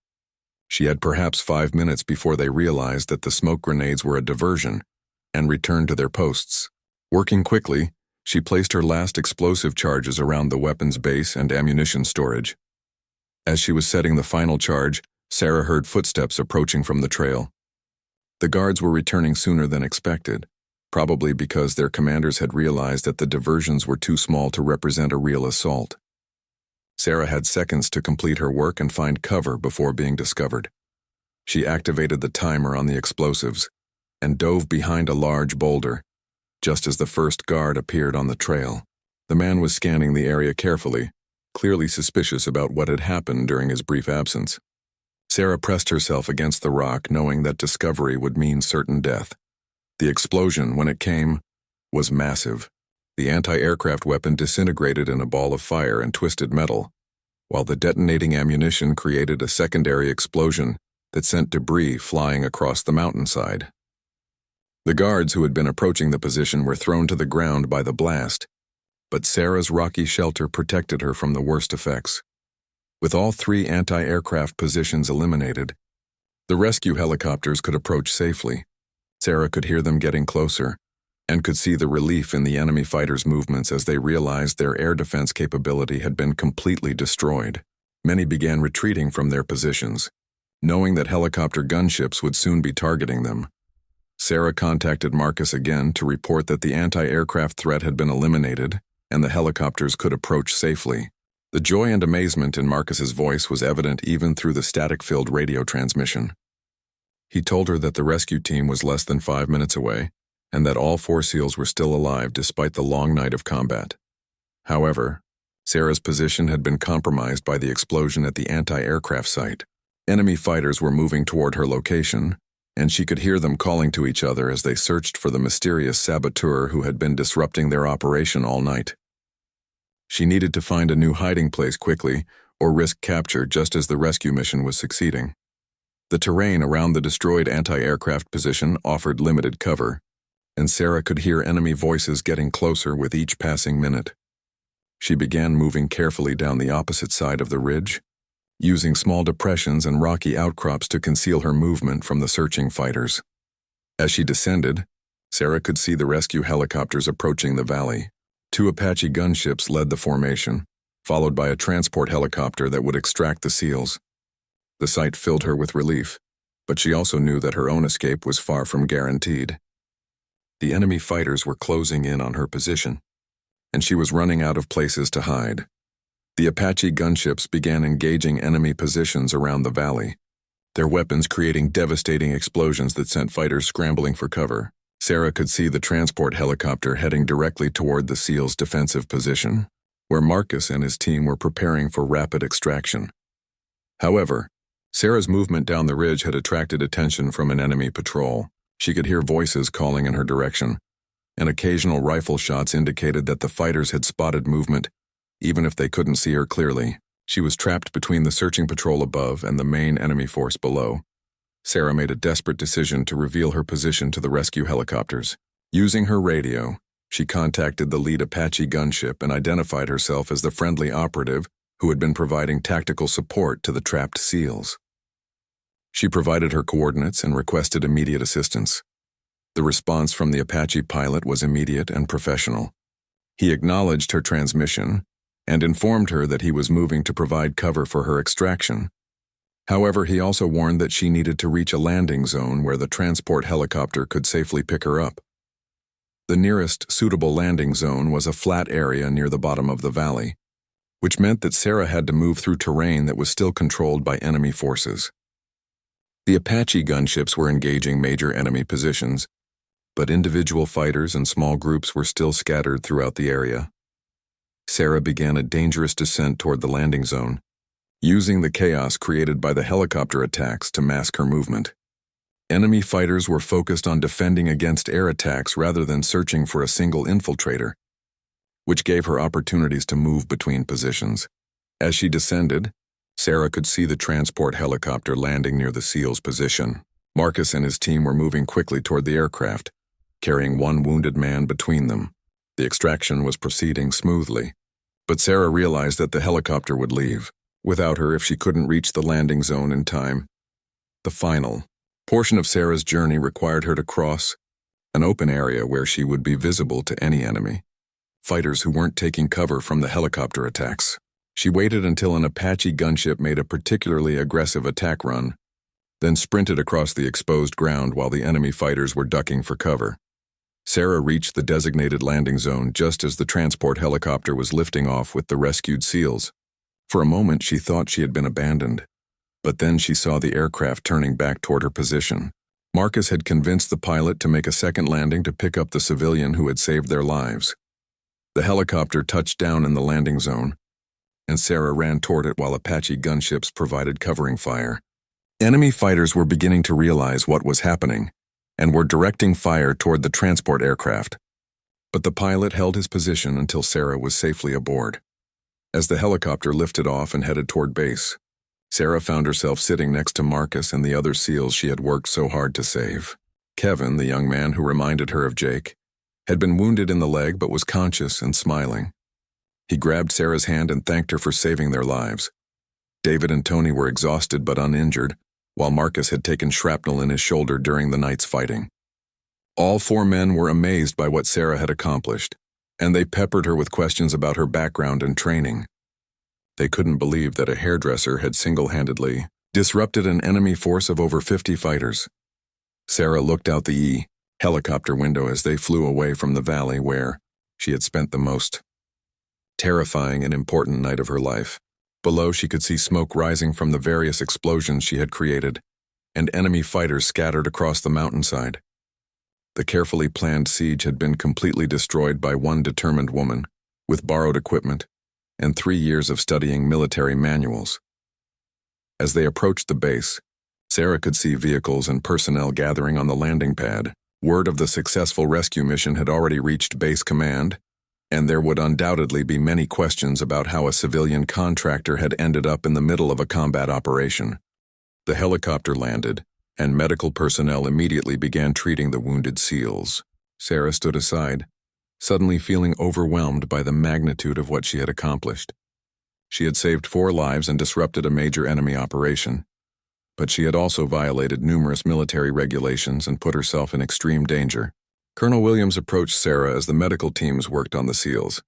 She had perhaps 5 minutes before they realized that the smoke grenades were a diversion and returned to their posts. Working quickly, she placed her last explosive charges around the weapon's base and ammunition storage. As she was setting the final charge, Sarah heard footsteps approaching from the trail. The guards were returning sooner than expected, probably because their commanders had realized that the diversions were too small to represent a real assault. Sarah had seconds to complete her work and find cover before being discovered. She activated the timer on the explosives and dove behind a large boulder, just as the first guard appeared on the trail. The man was scanning the area carefully, clearly suspicious about what had happened during his brief absence. Sarah pressed herself against the rock, knowing that discovery would mean certain death. The explosion, when it came, was massive. The anti-aircraft weapon disintegrated in a ball of fire and twisted metal, while the detonating ammunition created a secondary explosion that sent debris flying across the mountainside. The guards who had been approaching the position were thrown to the ground by the blast, but Sarah's rocky shelter protected her from the worst effects. With all 3 anti-aircraft positions eliminated, the rescue helicopters could approach safely. Sarah could hear them getting closer and could see the relief in the enemy fighters' movements as they realized their air defense capability had been completely destroyed. Many began retreating from their positions, knowing that helicopter gunships would soon be targeting them. Sarah contacted Marcus again to report that the anti-aircraft threat had been eliminated and the helicopters could approach safely. The joy and amazement in Marcus's voice was evident even through the static-filled radio transmission. He told her that the rescue team was less than 5 minutes away and that all 4 SEALs were still alive despite the long night of combat. However, Sarah's position had been compromised by the explosion at the anti-aircraft site. Enemy fighters were moving toward her location, and she could hear them calling to each other as they searched for the mysterious saboteur who had been disrupting their operation all night. She needed to find a new hiding place quickly or risk capture just as the rescue mission was succeeding. The terrain around the destroyed anti-aircraft position offered limited cover, and Sarah could hear enemy voices getting closer with each passing minute. She began moving carefully down the opposite side of the ridge, using small depressions and rocky outcrops to conceal her movement from the searching fighters. As she descended, Sarah could see the rescue helicopters approaching the valley. 2 Apache gunships led the formation, followed by a transport helicopter that would extract the SEALs. The sight filled her with relief, but she also knew that her own escape was far from guaranteed. The enemy fighters were closing in on her position, and she was running out of places to hide. The Apache gunships began engaging enemy positions around the valley, their weapons creating devastating explosions that sent fighters scrambling for cover. Sarah could see the transport helicopter heading directly toward the SEALs' defensive position, where Marcus and his team were preparing for rapid extraction. However, Sarah's movement down the ridge had attracted attention from an enemy patrol. She could hear voices calling in her direction, and occasional rifle shots indicated that the fighters had spotted movement, even if they couldn't see her clearly. She was trapped between the searching patrol above and the main enemy force below. Sarah made a desperate decision to reveal her position to the rescue helicopters. Using her radio, she contacted the lead Apache gunship and identified herself as the friendly operative who had been providing tactical support to the trapped SEALs. She provided her coordinates and requested immediate assistance. The response from the Apache pilot was immediate and professional. He acknowledged her transmission and informed her that he was moving to provide cover for her extraction. However, he also warned that she needed to reach a landing zone where the transport helicopter could safely pick her up. The nearest suitable landing zone was a flat area near the bottom of the valley, which meant that Sarah had to move through terrain that was still controlled by enemy forces. The Apache gunships were engaging major enemy positions, but individual fighters and small groups were still scattered throughout the area. Sarah began a dangerous descent toward the landing zone, using the chaos created by the helicopter attacks to mask her movement. Enemy fighters were focused on defending against air attacks rather than searching for a single infiltrator, which gave her opportunities to move between positions. As she descended, Sarah could see the transport helicopter landing near the SEAL's position. Marcus and his team were moving quickly toward the aircraft, carrying one wounded man between them. The extraction was proceeding smoothly, but Sarah realized that the helicopter would leave without her if she couldn't reach the landing zone in time. The final portion of Sarah's journey required her to cross an open area where she would be visible to any enemy fighters who weren't taking cover from the helicopter attacks. She waited until an Apache gunship made a particularly aggressive attack run, then sprinted across the exposed ground while the enemy fighters were ducking for cover. Sarah reached the designated landing zone just as the transport helicopter was lifting off with the rescued SEALs. For a moment, she thought she had been abandoned, but then she saw the aircraft turning back toward her position. Marcus had convinced the pilot to make a second landing to pick up the civilian who had saved their lives. The helicopter touched down in the landing zone, and Sarah ran toward it while Apache gunships provided covering fire. Enemy fighters were beginning to realize what was happening and were directing fire toward the transport aircraft, but the pilot held his position until Sarah was safely aboard. As the helicopter lifted off and headed toward base, Sarah found herself sitting next to Marcus and the other SEALs she had worked so hard to save. Kevin, the young man who reminded her of Jake, had been wounded in the leg but was conscious and smiling. He grabbed Sarah's hand and thanked her for saving their lives. David and Tony were exhausted but uninjured, while Marcus had taken shrapnel in his shoulder during the night's fighting. All four men were amazed by what Sarah had accomplished, and they peppered her with questions about her background and training. They couldn't believe that a hairdresser had single-handedly disrupted an enemy force of over 50 fighters. Sarah looked out the helicopter window as they flew away from the valley where she had spent the most terrifying and important night of her life. Below, she could see smoke rising from the various explosions she had created, and enemy fighters scattered across the mountainside. The carefully planned siege had been completely destroyed by one determined woman, with borrowed equipment, and 3 years of studying military manuals. As they approached the base, Sarah could see vehicles and personnel gathering on the landing pad. Word of the successful rescue mission had already reached base command, and there would undoubtedly be many questions about how a civilian contractor had ended up in the middle of a combat operation. The helicopter landed, and medical personnel immediately began treating the wounded SEALs. Sarah stood aside, suddenly feeling overwhelmed by the magnitude of what she had accomplished. She had saved 4 lives and disrupted a major enemy operation, but she had also violated numerous military regulations and put herself in extreme danger. Colonel Williams approached Sarah as the medical teams worked on the SEALs.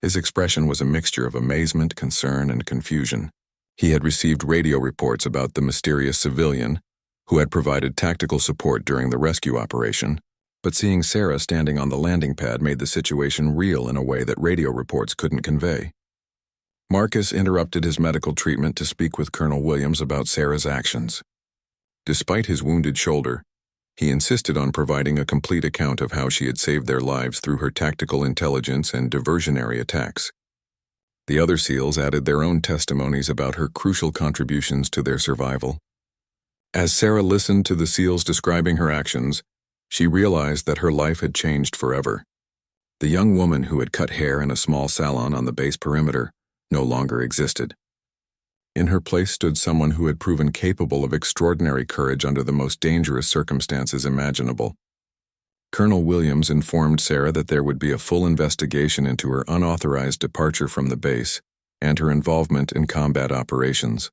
His expression was a mixture of amazement, concern, and confusion. He had received radio reports about the mysterious civilian who had provided tactical support during the rescue operation, but seeing Sarah standing on the landing pad made the situation real in a way that radio reports couldn't convey. Marcus interrupted his medical treatment to speak with Colonel Williams about Sarah's actions. Despite his wounded shoulder, he insisted on providing a complete account of how she had saved their lives through her tactical intelligence and diversionary attacks. The other SEALs added their own testimonies about her crucial contributions to their survival. As Sarah listened to the SEALs describing her actions, she realized that her life had changed forever. The young woman who had cut hair in a small salon on the base perimeter no longer existed. In her place stood someone who had proven capable of extraordinary courage under the most dangerous circumstances imaginable. Colonel Williams informed Sarah that there would be a full investigation into her unauthorized departure from the base and her involvement in combat operations.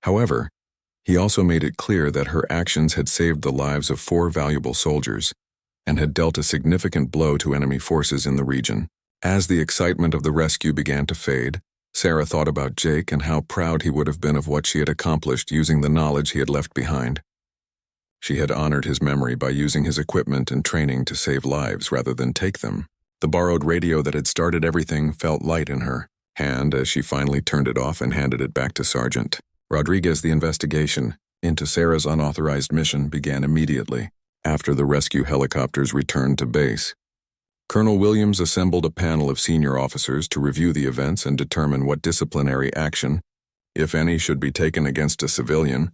However, he also made it clear that her actions had saved the lives of 4 valuable soldiers and had dealt a significant blow to enemy forces in the region. As the excitement of the rescue began to fade, Sarah thought about Jake and how proud he would have been of what she had accomplished using the knowledge he had left behind. She had honored his memory by using his equipment and training to save lives rather than take them. The borrowed radio that had started everything felt light in her hand as she finally turned it off and handed it back to Sergeant Rodriguez. The investigation into Sarah's unauthorized mission began immediately after the rescue helicopters returned to base. Colonel Williams assembled a panel of senior officers to review the events and determine what disciplinary action, if any, should be taken against a civilian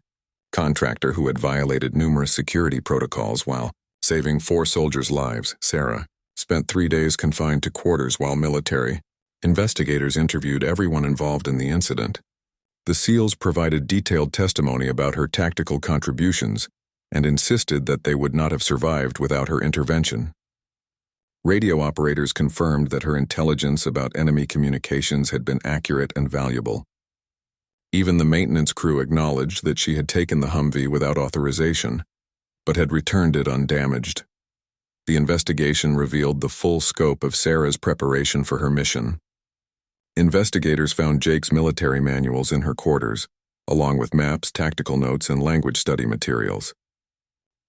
contractor who had violated numerous security protocols while saving 4 soldiers' lives. Sarah spent 3 days confined to quarters while military. Investigators interviewed everyone involved in the incident. The SEALs provided detailed testimony about her tactical contributions and insisted that they would not have survived without her intervention. Radio operators confirmed that her intelligence about enemy communications had been accurate and valuable. Even the maintenance crew acknowledged that she had taken the Humvee without authorization, but had returned it undamaged. The investigation revealed the full scope of Sarah's preparation for her mission. Investigators found Jake's military manuals in her quarters, along with maps, tactical notes, and language study materials.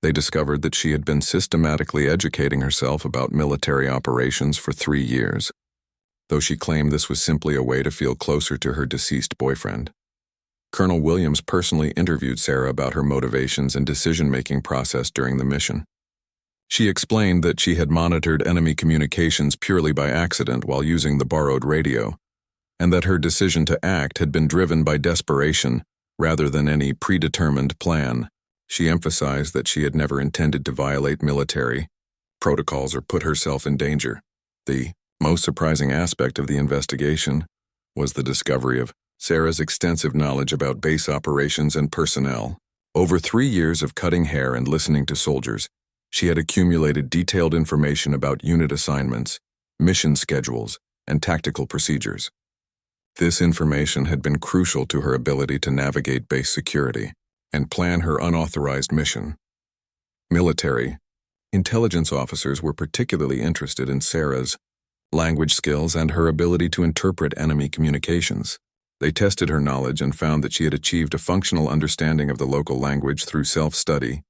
They discovered that she had been systematically educating herself about military operations for 3 years, though she claimed this was simply a way to feel closer to her deceased boyfriend. Colonel Williams personally interviewed Sarah about her motivations and decision-making process during the mission. She explained that she had monitored enemy communications purely by accident while using the borrowed radio, and that her decision to act had been driven by desperation rather than any predetermined plan. She emphasized that she had never intended to violate military protocols or put herself in danger. The most surprising aspect of the investigation was the discovery of Sarah's extensive knowledge about base operations and personnel. Over 3 years of cutting hair and listening to soldiers, she had accumulated detailed information about unit assignments, mission schedules, and tactical procedures. This information had been crucial to her ability to navigate base security and plan her unauthorized mission. Military intelligence officers were particularly interested in Sarah's language skills and her ability to interpret enemy communications. They tested her knowledge and found that she had achieved a functional understanding of the local language through self-study,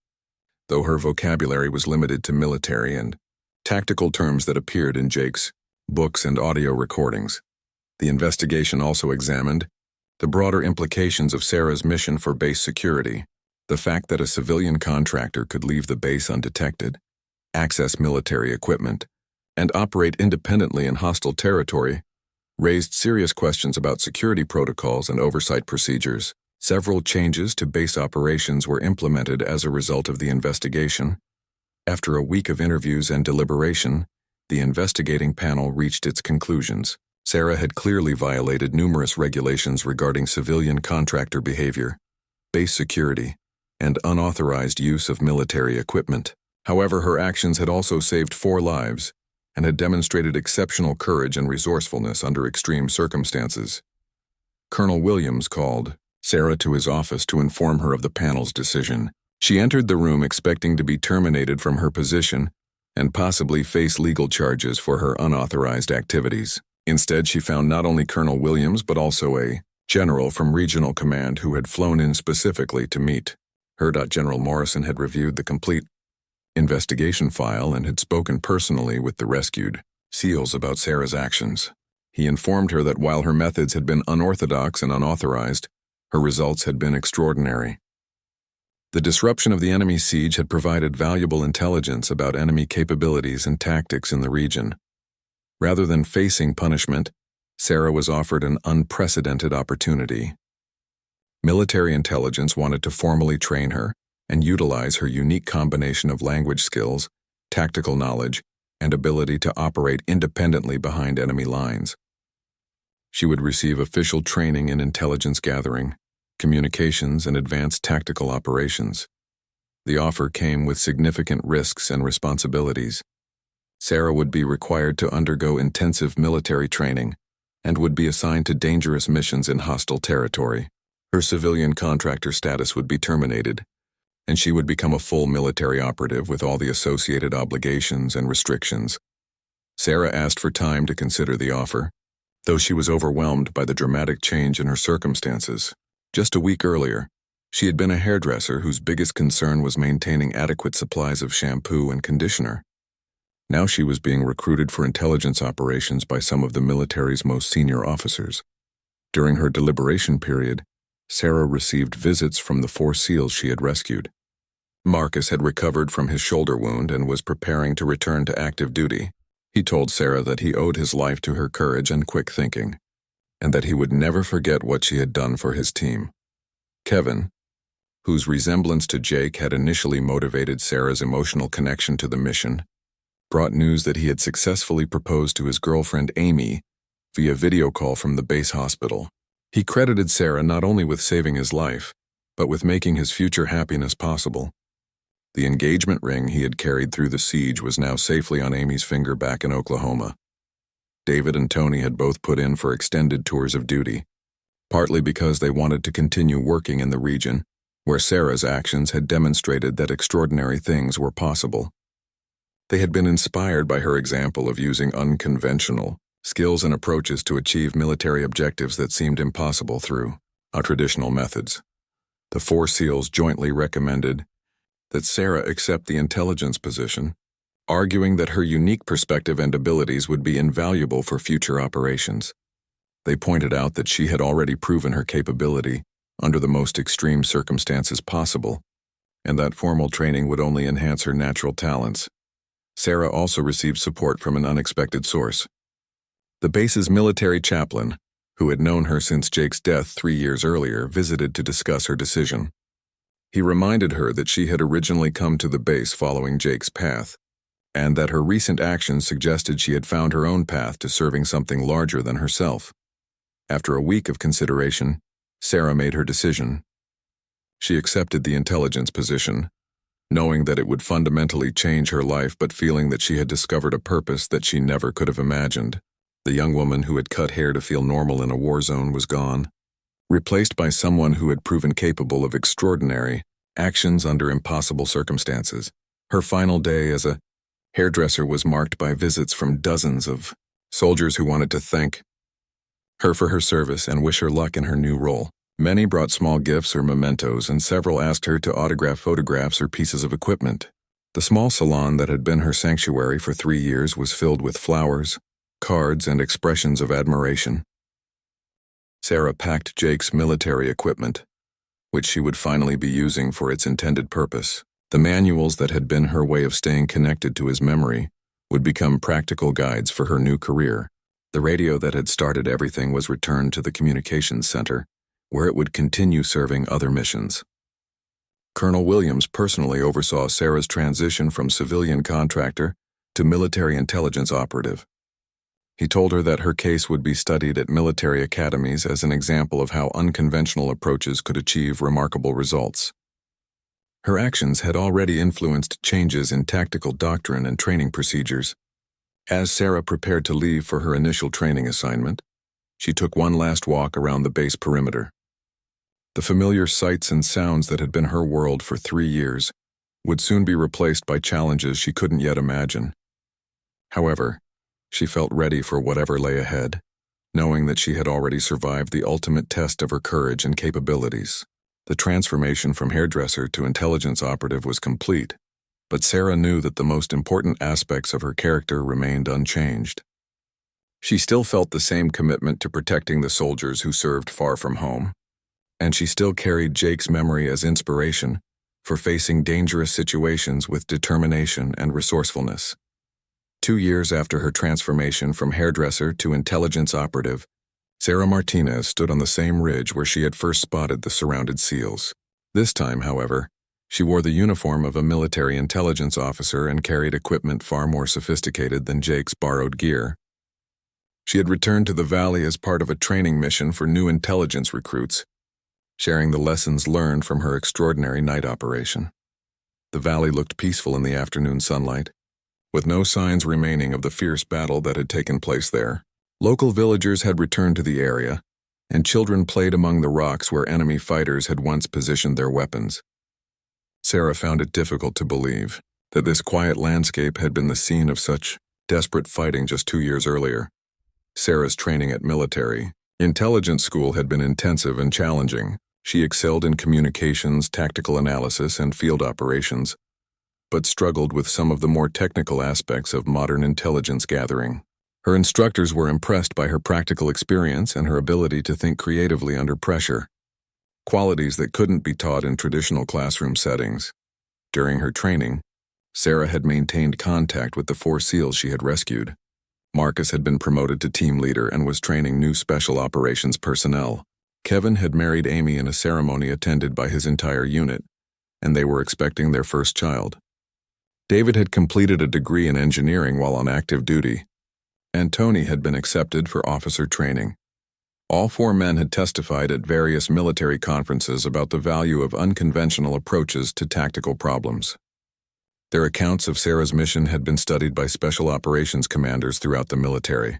though her vocabulary was limited to military and tactical terms that appeared in Jake's books and audio recordings. The investigation also examined the broader implications of Sarah's mission for base security. The fact that a civilian contractor could leave the base undetected, access military equipment, and operate independently in hostile territory raised serious questions about security protocols and oversight procedures. Several changes to base operations were implemented as a result of the investigation. After a week of interviews and deliberation, the investigating panel reached its conclusions. Sarah had clearly violated numerous regulations regarding civilian contractor behavior, base security, and unauthorized use of military equipment. However, her actions had also saved 4 lives and had demonstrated exceptional courage and resourcefulness under extreme circumstances. Colonel Williams called Sarah to his office to inform her of the panel's decision. She entered the room expecting to be terminated from her position and possibly face legal charges for her unauthorized activities. Instead, she found not only Colonel Williams but also a general from Regional Command who had flown in specifically to meet her. General Morrison had reviewed the complete investigation file and had spoken personally with the rescued SEALs about Sarah's actions. He informed her that while her methods had been unorthodox and unauthorized, her results had been extraordinary. The disruption of the enemy siege had provided valuable intelligence about enemy capabilities and tactics in the region. Rather than facing punishment, Sarah was offered an unprecedented opportunity. Military intelligence wanted to formally train her and utilize her unique combination of language skills, tactical knowledge, and ability to operate independently behind enemy lines. She would receive official training in intelligence gathering, communications, and advanced tactical operations. The offer came with significant risks and responsibilities. Sarah would be required to undergo intensive military training and would be assigned to dangerous missions in hostile territory. Her civilian contractor status would be terminated, and she would become a full military operative with all the associated obligations and restrictions. Sarah asked for time to consider the offer, though she was overwhelmed by the dramatic change in her circumstances. Just a week earlier, she had been a hairdresser whose biggest concern was maintaining adequate supplies of shampoo and conditioner. Now she was being recruited for intelligence operations by some of the military's most senior officers. During her deliberation period, Sarah received visits from the 4 SEALs she had rescued. Marcus had recovered from his shoulder wound and was preparing to return to active duty. He told Sarah that he owed his life to her courage and quick thinking, and that he would never forget what she had done for his team. Kevin, whose resemblance to Jake had initially motivated Sarah's emotional connection to the mission, brought news that he had successfully proposed to his girlfriend Amy via video call from the base hospital. He credited Sarah not only with saving his life, but with making his future happiness possible. The engagement ring he had carried through the siege was now safely on Amy's finger back in Oklahoma. David and Tony had both put in for extended tours of duty, partly because they wanted to continue working in the region, where Sarah's actions had demonstrated that extraordinary things were possible. They had been inspired by her example of using unconventional skills and approaches to achieve military objectives that seemed impossible through traditional methods. The 4 SEALs jointly recommended that Sarah accept the intelligence position, arguing that her unique perspective and abilities would be invaluable for future operations. They pointed out that she had already proven her capability under the most extreme circumstances possible, and that formal training would only enhance her natural talents. Sarah also received support from an unexpected source. The base's military chaplain, who had known her since Jake's death 3 years earlier, visited to discuss her decision. He reminded her that she had originally come to the base following Jake's path, and that her recent actions suggested she had found her own path to serving something larger than herself. After a week of consideration, Sarah made her decision. She accepted the intelligence position, knowing that it would fundamentally change her life, but feeling that she had discovered a purpose that she never could have imagined. The young woman who had cut hair to feel normal in a war zone was gone, replaced by someone who had proven capable of extraordinary actions under impossible circumstances. Her final day as a hairdresser was marked by visits from dozens of soldiers who wanted to thank her for her service and wish her luck in her new role. Many brought small gifts or mementos, and several asked her to autograph photographs or pieces of equipment. The small salon that had been her sanctuary for 3 years was filled with flowers, cards, and expressions of admiration. Sarah packed Jake's military equipment, which she would finally be using for its intended purpose. The manuals that had been her way of staying connected to his memory would become practical guides for her new career. The radio that had started everything was returned to the communications center, where it would continue serving other missions. Colonel Williams personally oversaw Sarah's transition from civilian contractor to military intelligence operative. He told her that her case would be studied at military academies as an example of how unconventional approaches could achieve remarkable results. Her actions had already influenced changes in tactical doctrine and training procedures. As Sarah prepared to leave for her initial training assignment, she took one last walk around the base perimeter. The familiar sights and sounds that had been her world for 3 years would soon be replaced by challenges she couldn't yet imagine. However, she felt ready for whatever lay ahead, knowing that she had already survived the ultimate test of her courage and capabilities. The transformation from hairdresser to intelligence operative was complete, but Sarah knew that the most important aspects of her character remained unchanged. She still felt the same commitment to protecting the soldiers who served far from home, and she still carried Jake's memory as inspiration for facing dangerous situations with determination and resourcefulness. 2 years after her transformation from hairdresser to intelligence operative, Sarah Martinez stood on the same ridge where she had first spotted the surrounded SEALs. This time, however, she wore the uniform of a military intelligence officer and carried equipment far more sophisticated than Jake's borrowed gear. She had returned to the valley as part of a training mission for new intelligence recruits, sharing the lessons learned from her extraordinary night operation. The valley looked peaceful in the afternoon sunlight, with no signs remaining of the fierce battle that had taken place there. Local villagers had returned to the area, and children played among the rocks where enemy fighters had once positioned their weapons. Sarah found it difficult to believe that this quiet landscape had been the scene of such desperate fighting just 2 years earlier. Sarah's training at military intelligence school had been intensive and challenging. She excelled in communications, tactical analysis, and field operations, but struggled with some of the more technical aspects of modern intelligence gathering. Her instructors were impressed by her practical experience and her ability to think creatively under pressure, qualities that couldn't be taught in traditional classroom settings. During her training, Sarah had maintained contact with the 4 SEALs she had rescued, Marcus had been promoted to team leader and was training new special operations personnel. Kevin had married Amy in a ceremony attended by his entire unit, and they were expecting their first child. David had completed a degree in engineering while on active duty, and Tony had been accepted for officer training. All four men had testified at various military conferences about the value of unconventional approaches to tactical problems. Their accounts of Sarah's mission had been studied by special operations commanders throughout the military,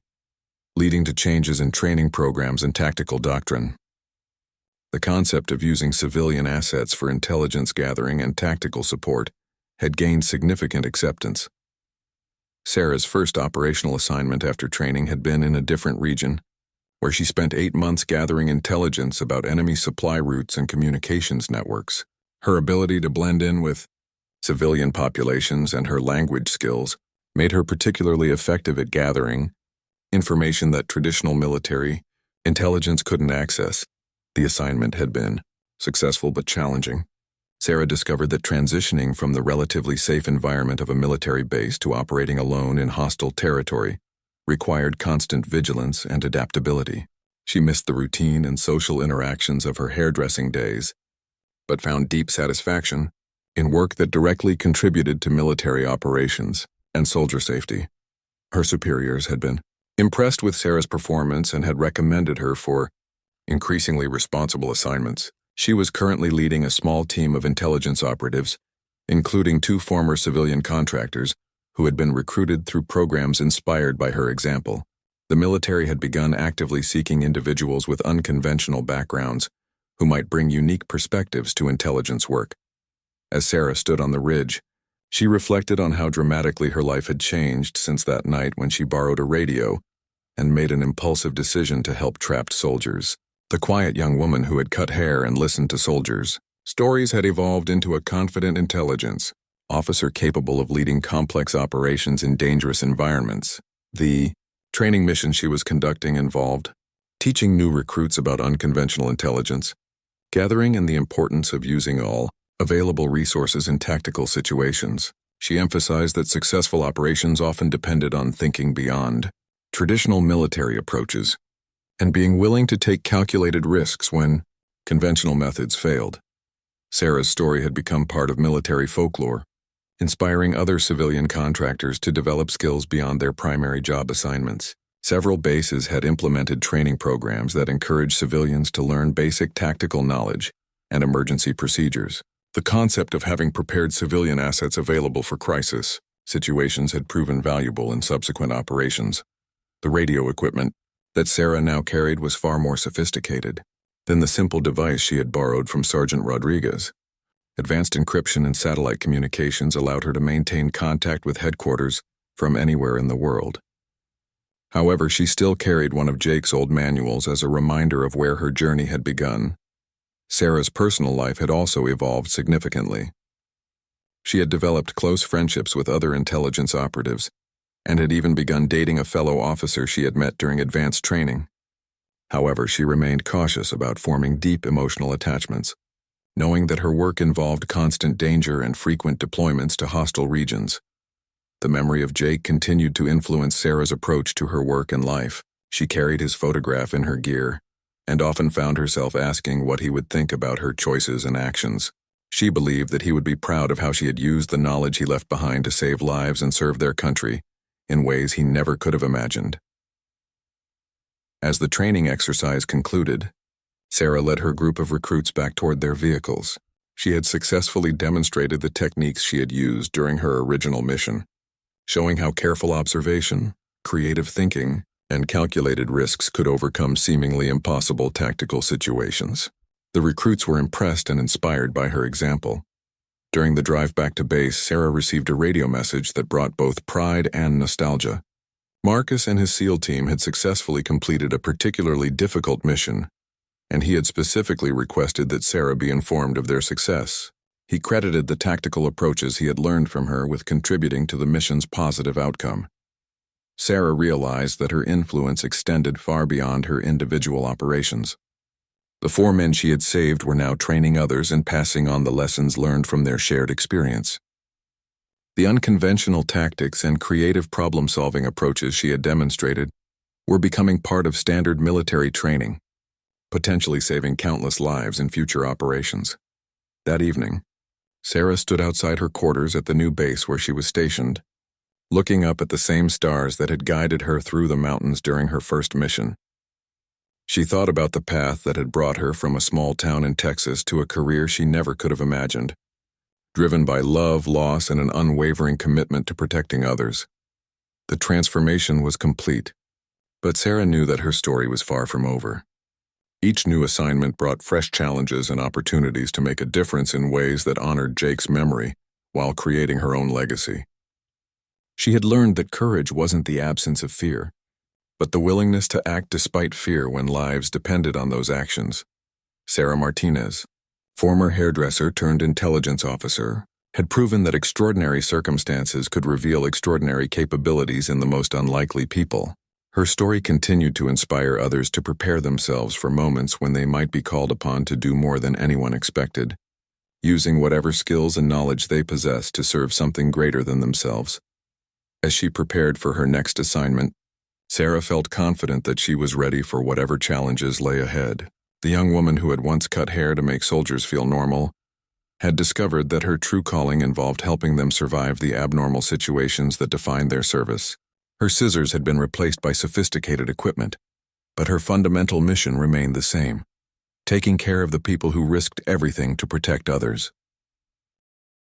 leading to changes in training programs and tactical doctrine. The concept of using civilian assets for intelligence gathering and tactical support had gained significant acceptance. Sarah's first operational assignment after training had been in a different region, where she spent 8 months gathering intelligence about enemy supply routes and communications networks. Her ability to blend in with civilian populations and her language skills made her particularly effective at gathering information that traditional military intelligence couldn't access. The assignment had been successful but challenging. Sarah discovered that transitioning from the relatively safe environment of a military base to operating alone in hostile territory required constant vigilance and adaptability. She missed the routine and social interactions of her hairdressing days, but found deep satisfaction in work that directly contributed to military operations and soldier safety. Her superiors had been impressed with Sarah's performance and had recommended her for increasingly responsible assignments. She was currently leading a small team of intelligence operatives, including 2 former civilian contractors who had been recruited through programs inspired by her example. The military had begun actively seeking individuals with unconventional backgrounds who might bring unique perspectives to intelligence work. As Sarah stood on the ridge, she reflected on how dramatically her life had changed since that night when she borrowed a radio and made an impulsive decision to help trapped soldiers. The quiet young woman who had cut hair and listened to soldiers' stories had evolved into a confident intelligence officer capable of leading complex operations in dangerous environments. The training mission she was conducting involved teaching new recruits about unconventional intelligence, gathering and the importance of using all available resources in tactical situations. She emphasized that successful operations often depended on thinking beyond traditional military approaches and being willing to take calculated risks when conventional methods failed. Sarah's story had become part of military folklore, inspiring other civilian contractors to develop skills beyond their primary job assignments. Several bases had implemented training programs that encouraged civilians to learn basic tactical knowledge and emergency procedures. The concept of having prepared civilian assets available for crisis situations had proven valuable in subsequent operations. The radio equipment that Sarah now carried was far more sophisticated than the simple device she had borrowed from Sergeant Rodriguez. Advanced encryption and satellite communications allowed her to maintain contact with headquarters from anywhere in the world. However, she still carried one of Jake's old manuals as a reminder of where her journey had begun. Sarah's personal life had also evolved significantly. She had developed close friendships with other intelligence operatives and had even begun dating a fellow officer she had met during advanced training. However, she remained cautious about forming deep emotional attachments, knowing that her work involved constant danger and frequent deployments to hostile regions. The memory of Jake continued to influence Sarah's approach to her work and life. She carried his photograph in her gear, and often found herself asking what he would think about her choices and actions. She believed that he would be proud of how she had used the knowledge he left behind to save lives and serve their country in ways he never could have imagined. As the training exercise concluded, Sarah led her group of recruits back toward their vehicles. She had successfully demonstrated the techniques she had used during her original mission, showing how careful observation, creative thinking, and calculated risks could overcome seemingly impossible tactical situations. The recruits were impressed and inspired by her example. During the drive back to base, Sarah received a radio message that brought both pride and nostalgia. Marcus and his SEAL team had successfully completed a particularly difficult mission, and he had specifically requested that Sarah be informed of their success. He credited the tactical approaches he had learned from her with contributing to the mission's positive outcome. Sarah realized that her influence extended far beyond her individual operations. The 4 men she had saved were now training others and passing on the lessons learned from their shared experience. The unconventional tactics and creative problem-solving approaches she had demonstrated were becoming part of standard military training, potentially saving countless lives in future operations. That evening, Sarah stood outside her quarters at the new base where she was stationed, looking up at the same stars that had guided her through the mountains during her first mission. She thought about the path that had brought her from a small town in Texas to a career she never could have imagined, driven by love, loss, and an unwavering commitment to protecting others. The transformation was complete, but Sarah knew that her story was far from over. Each new assignment brought fresh challenges and opportunities to make a difference in ways that honored Jake's memory while creating her own legacy. She had learned that courage wasn't the absence of fear, but the willingness to act despite fear when lives depended on those actions. Sarah Martinez, former hairdresser turned intelligence officer, had proven that extraordinary circumstances could reveal extraordinary capabilities in the most unlikely people. Her story continued to inspire others to prepare themselves for moments when they might be called upon to do more than anyone expected, using whatever skills and knowledge they possessed to serve something greater than themselves. As she prepared for her next assignment, Sarah felt confident that she was ready for whatever challenges lay ahead. The young woman who had once cut hair to make soldiers feel normal had discovered that her true calling involved helping them survive the abnormal situations that defined their service. Her scissors had been replaced by sophisticated equipment, but her fundamental mission remained the same: taking care of the people who risked everything to protect others.